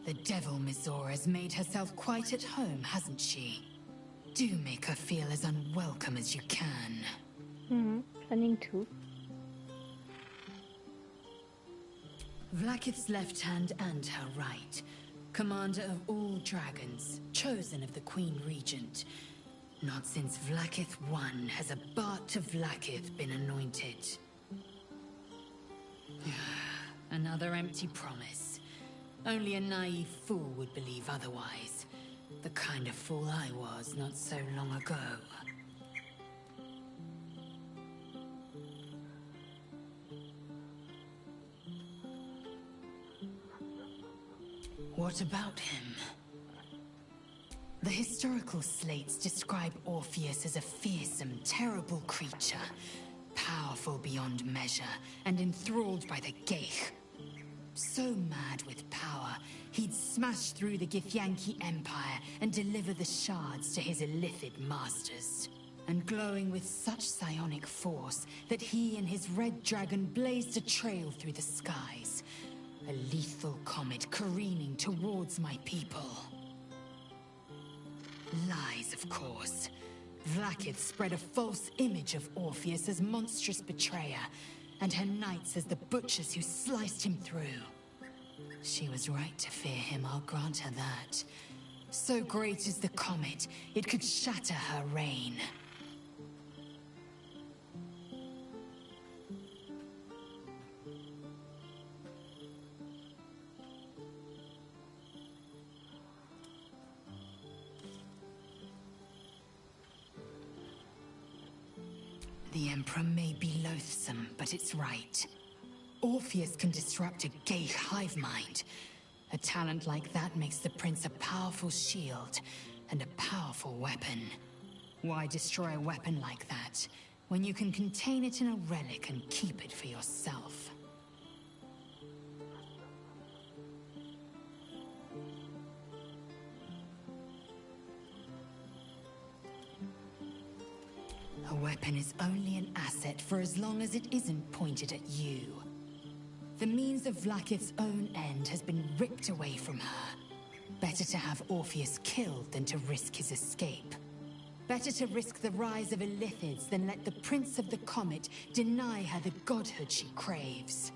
The devil Mizora's made herself quite at home, hasn't she? Do make her feel as unwelcome as you can. Planning to. Vlaakith's left hand and her right. Commander of all dragons, chosen of the Queen Regent. Not since Vlaakith I has a Bart of Vlaakith been anointed. Another empty promise. Only a naive fool would believe otherwise. The kind of fool I was not so long ago. What about him? The historical slates describe Orpheus as a fearsome, terrible creature, powerful beyond measure, and enthralled by the Geich. So mad with power, he'd smash through the Githyanki Empire and deliver the shards to his illithid masters. And glowing with such psionic force that he and his red dragon blazed a trail through the skies. A lethal comet careening towards my people. Lies, of course. Vlaakith spread a false image of Orpheus as monstrous betrayer, and her knights as the butchers who sliced him through. She was right to fear him, I'll grant her that. So great is the comet, it could shatter her reign. The Emperor may be loathsome, but it's right. Orpheus can disrupt a Geich hive mind. A talent like that makes the Prince a powerful shield and a powerful weapon. Why destroy a weapon like that, when you can contain it in a relic and keep it for yourself? A weapon is only an asset for as long as it isn't pointed at you. The means of Vlaakith's own end has been ripped away from her. Better to have Orpheus killed than to risk his escape. Better to risk the rise of illithids than let the Prince of the Comet deny her the godhood she craves.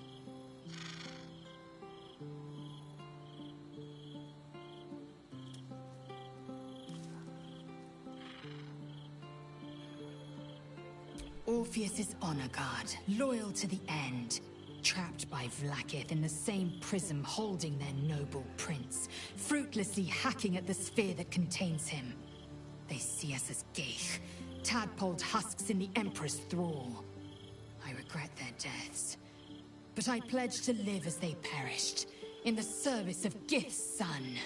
Orpheus is honor guard, loyal to the end. Trapped by Vlaakith in the same prism holding their noble prince, fruitlessly hacking at the sphere that contains him. They see us as Geich, tadpoled husks in the Emperor's thrall. I regret their deaths, but I pledge to live as they perished, in the service of Gith's son.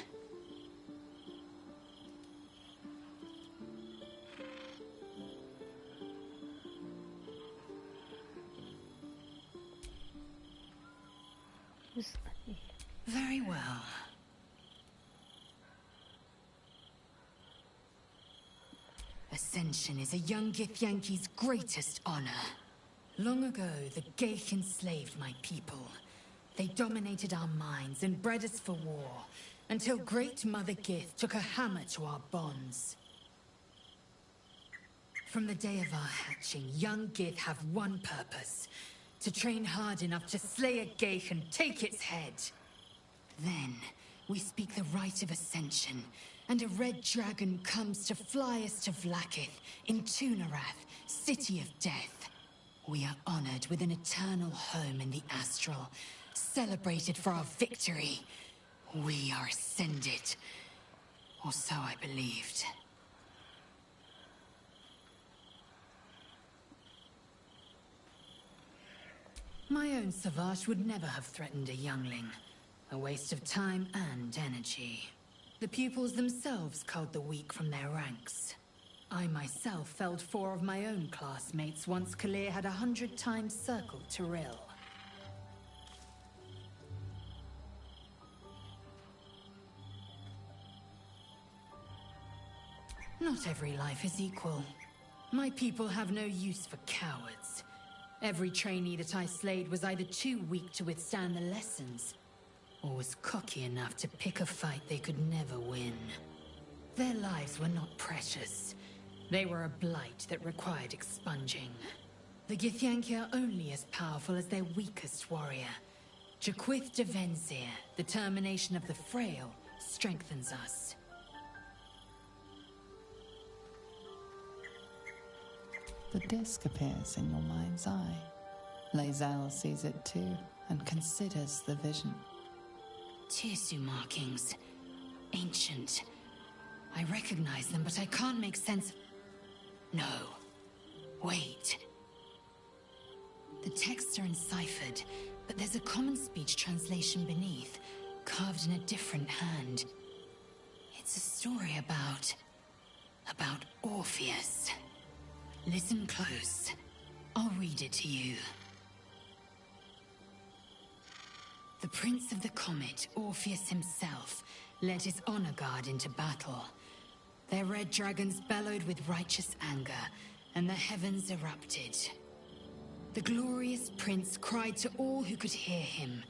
Very well. Ascension is a young Githyanki's greatest honor. Long ago, the Geich enslaved my people. They dominated our minds and bred us for war, until Great Mother Gith took a hammer to our bonds. From the day of our hatching, young Gith have one purpose: to train hard enough to slay a Geich and take its head. Then, we speak the rite of Ascension, and a red dragon comes to fly us to Vlaakith, in Tunarath, City of Death. We are honored with an eternal home in the Astral, celebrated for our victory. We are ascended. Or so I believed. My own Savage would never have threatened a youngling. A waste of time and energy. The pupils themselves culled the weak from their ranks. I myself felled 4 of my own classmates once Kalir had 100 times circled Tyrell. Not every life is equal. My people have no use for cowards. Every trainee that I slayed was either too weak to withstand the lessons, or was cocky enough to pick a fight they could never win. Their lives were not precious. They were a blight that required expunging. The Githyanki are only as powerful as their weakest warrior. Jaquith de Venzir, the termination of the frail, strengthens us. The disc appears in your mind's eye. Lae'zel sees it too, and considers the vision. Tirsu markings. Ancient. I recognize them, but I can't make sense. No. Wait. The texts are enciphered, but there's a common speech translation beneath, carved in a different hand. It's a story about Orpheus. Listen close. I'll read it to you. The Prince of the Comet, Orpheus himself, led his honor guard into battle. Their red dragons bellowed with righteous anger, and the heavens erupted. The glorious prince cried to all who could hear him,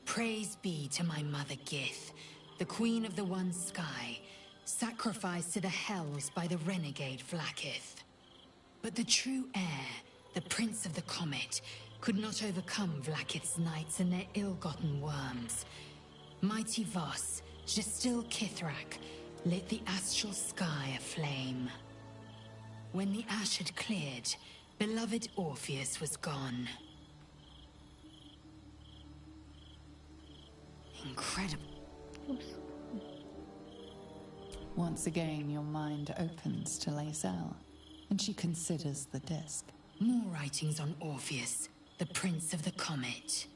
"Praise be to my mother Gith, the queen of the one sky, sacrificed to the hells by the renegade Vlaakith." But the true heir, the Prince of the Comet, could not overcome Vlaakith's knights and their ill-gotten worms. Mighty Voss, Gestil Kithrak, lit the astral sky aflame. When the ash had cleared, beloved Orpheus was gone. Incredible. Oops. Once again, your mind opens to Lae'zel, and she considers the disc. More writings on Orpheus, the Prince of the Comet.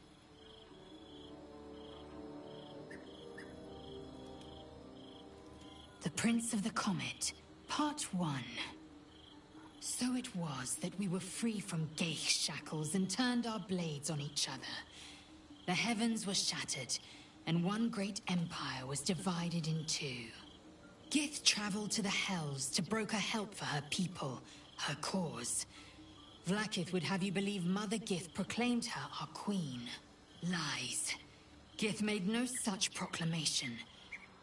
The Prince of the Comet, Part 1. So it was that we were free from Geich shackles and turned our blades on each other. The heavens were shattered, and one great empire was divided in two. Gith traveled to the Hells to broker help for her people, her cause. Vlaakith would have you believe Mother Gith proclaimed her our queen. Lies. Gith made no such proclamation.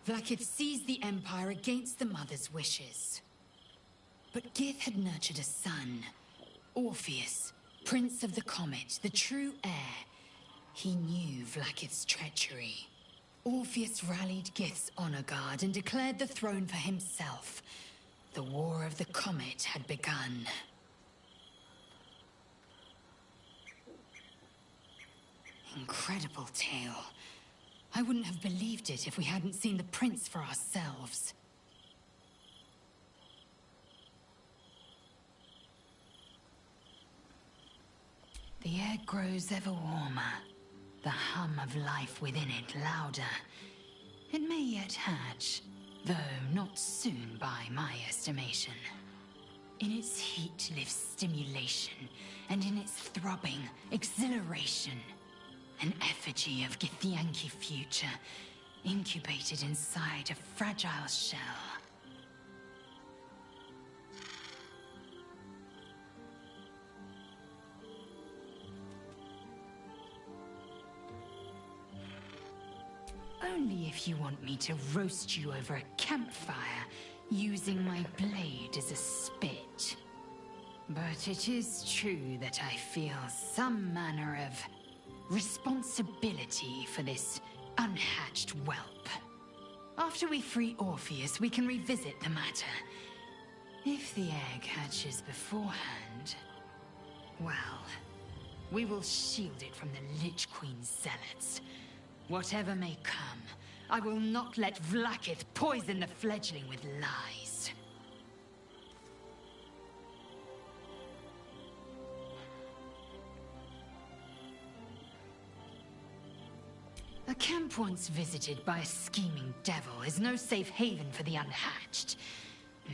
Vlaakith seized the Empire against the Mother's wishes. But Gith had nurtured a son, Orpheus, Prince of the Comet, the true heir. He knew Vlaakith's treachery. Orpheus rallied Gith's honor guard and declared the throne for himself. The War of the Comet had begun. Incredible tale. I wouldn't have believed it if we hadn't seen the prince for ourselves. The air grows ever warmer, the hum of life within it louder. It may yet hatch, though not soon by my estimation. In its heat lives stimulation, and in its throbbing, exhilaration. An effigy of Githyanki future, incubated inside a fragile shell. Only if you want me to roast you over a campfire, using my blade as a spit. But it is true that I feel some manner of responsibility for this unhatched whelp. After we free Orpheus, we can revisit the matter. If the egg hatches beforehand, well, we will shield it from the Lich Queen's zealots. Whatever may come, I will not let Vlaakith poison the fledgling with lies. A camp once visited by a scheming devil is no safe haven for the unhatched.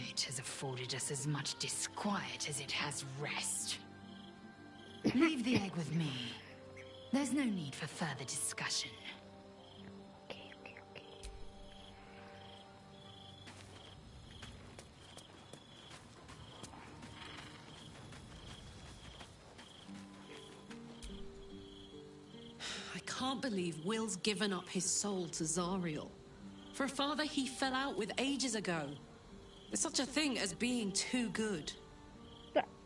It has afforded us as much disquiet as it has rest. Leave the egg with me. There's no need for further discussion. Okay. I can't believe Will's given up his soul to Zariel. For a father he fell out with ages ago. There's such a thing as being too good.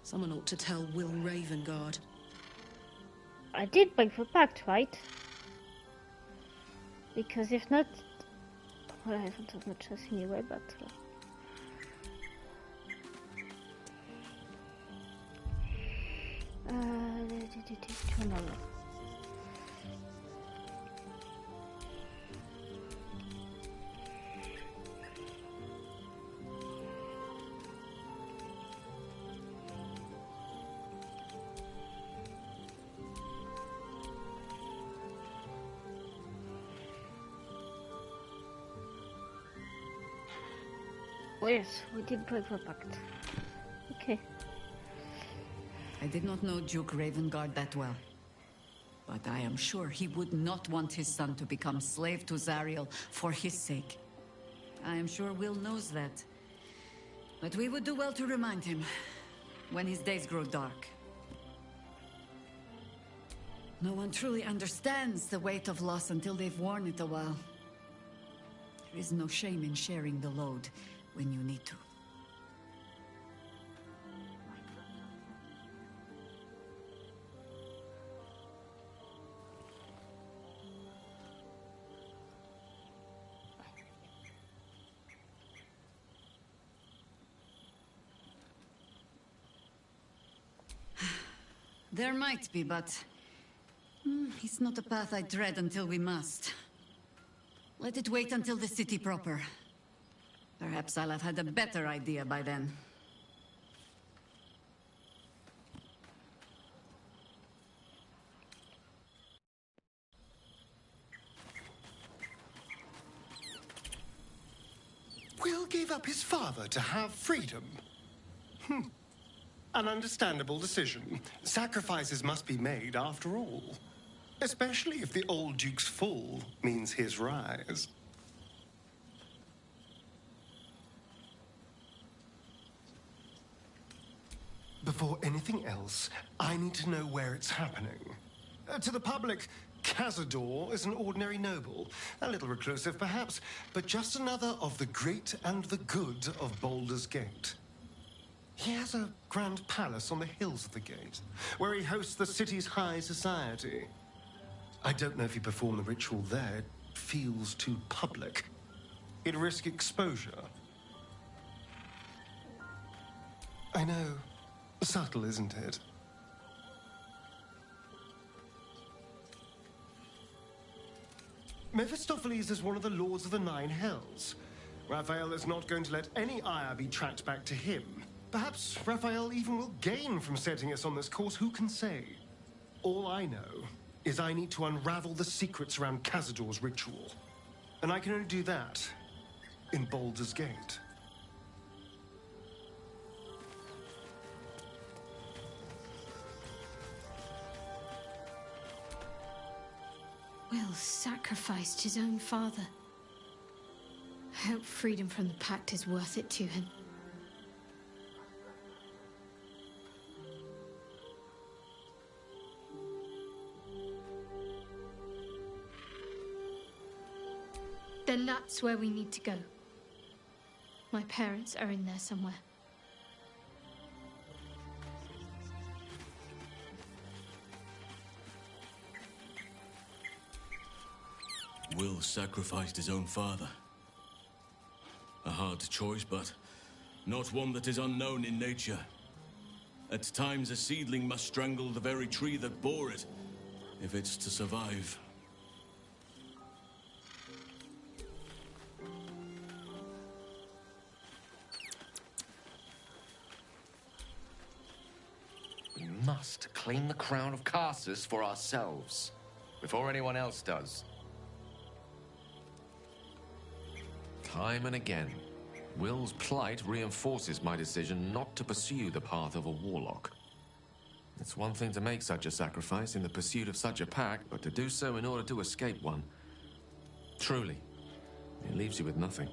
Someone ought to tell Will Ravengard. I did break the pact, right? Because if not... Well, I haven't as much as anyway, but... Journal. Oh yes, we did break the pact. Okay. I did not know Duke Ravengard that well. But I am sure he would not want his son to become slave to Zariel for his sake. I am sure Will knows that. But we would do well to remind him when his days grow dark. No one truly understands the weight of loss until they've worn it a while. There is no shame in sharing the load when you need to. There might be, but it's not a path I tread until we must. Let it wait until the city proper. Perhaps I'll have had a better idea by then. Will gave up his father to have freedom. An understandable decision. Sacrifices must be made after all. Especially if the old Duke's fall means his rise. Before anything else, I need to know where it's happening. To the public, Cazador is an ordinary noble. A little reclusive, perhaps, but just another of the great and the good of Baldur's Gate. He has a grand palace on the hills of the gate, where he hosts the city's high society. I don't know if he performed the ritual there. It feels too public. It'd risk exposure. I know. Subtle, isn't it? Mephistopheles is one of the Lords of the Nine Hells. Raphael is not going to let any ire be tracked back to him. Perhaps Raphael even will gain from setting us on this course, who can say? All I know is I need to unravel the secrets around Cazador's ritual. And I can only do that in Baldur's Gate. Will sacrificed his own father. I hope freedom from the Pact is worth it to him. Then that's where we need to go. My parents are in there somewhere. Will sacrificed his own father. A hard choice, but not one that is unknown in nature. At times, a seedling must strangle the very tree that bore it, if it's to survive. We must claim the crown of Carsus for ourselves, before anyone else does. Time and again, Will's plight reinforces my decision not to pursue the path of a warlock. It's one thing to make such a sacrifice in the pursuit of such a pact, but to do so in order to escape one. Truly, it leaves you with nothing.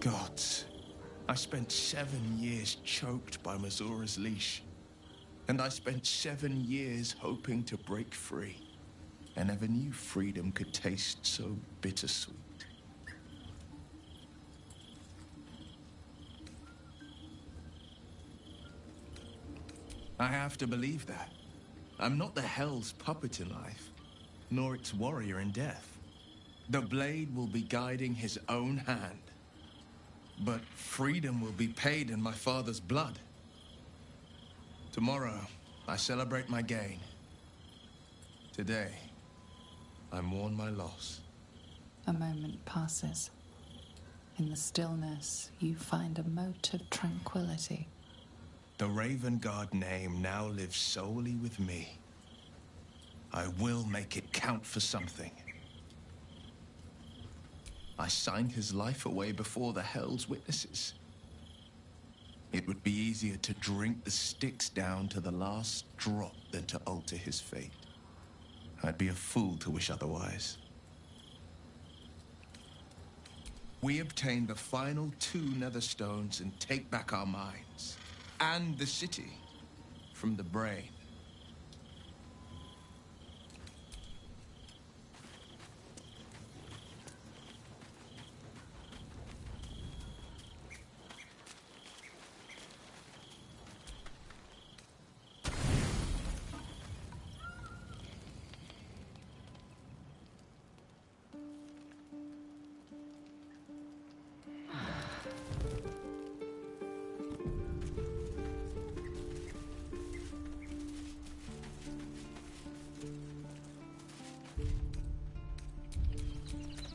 Gods, I spent 7 years choked by Mazura's leash. And I spent 7 years hoping to break free. I never knew freedom could taste so bittersweet. I have to believe that. I'm not the Hell's puppet in life, nor its warrior in death. The blade will be guiding his own hand. But freedom will be paid in my father's blood. Tomorrow, I celebrate my gain. Today, I mourn my loss. A moment passes. In the stillness, you find a mote of tranquility. The Raven Guard name now lives solely with me. I will make it count for something. I signed his life away before the Hell's witnesses. It would be easier to drink the Styx down to the last drop than to alter his fate. I'd be a fool to wish otherwise. We obtain the final 2 nether stones and take back our minds and the city from the brain.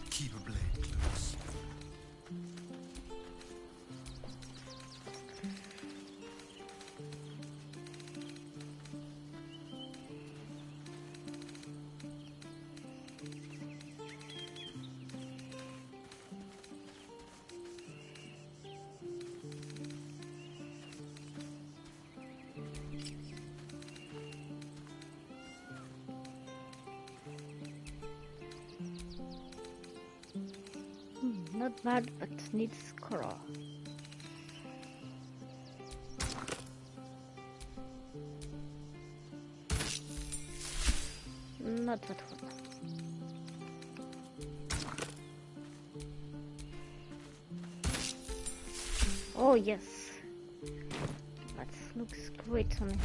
Keep a blade close. Not bad, but needs coral. Not that one. Oh yes, that looks great on him.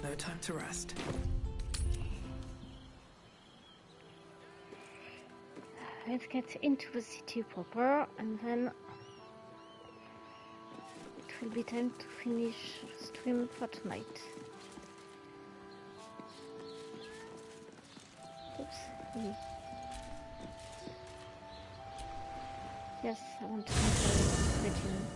No time to rest. Let's get into the city proper, and then it will be time to finish stream for tonight. Oops. Yes, I want to enter the gym.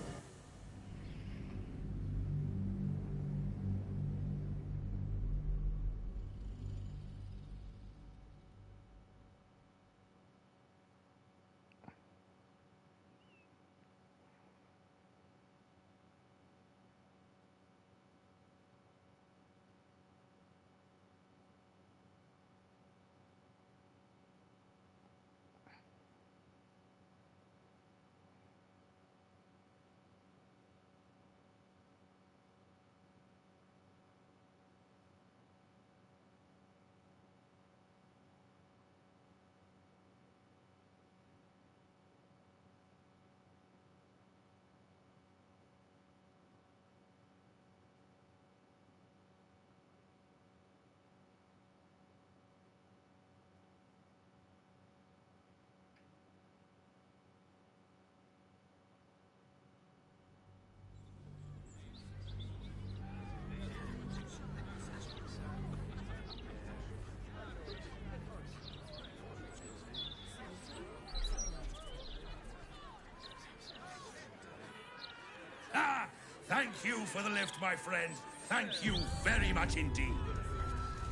Thank you for the lift, my friend. Thank you very much indeed.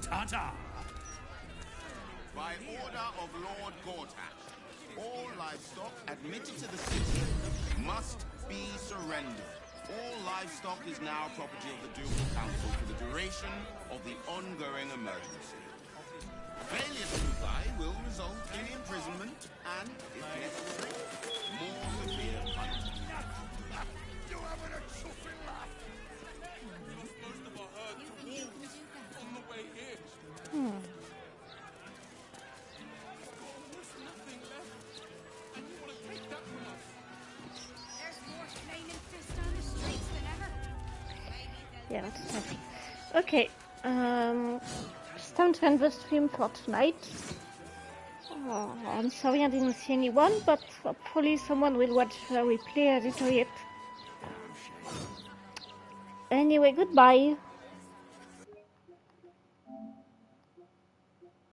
Ta-ta. By order of Lord Gortash, all livestock admitted to the city must be surrendered. All livestock is now property of the Ducal Council for the duration of the ongoing emergency. Failure to comply will result in imprisonment and, if necessary, more severe punishment. You having a chuffing laugh? Most of our herd on the way here. There's nothing left. And you want to take that from us? There's more flaming fists on the streets than ever. Yeah, that's something. Okay, it's time to end the stream for tonight. Oh, I'm sorry I didn't see anyone, but hopefully someone will watch the replay and enjoy it. Anyway, goodbye.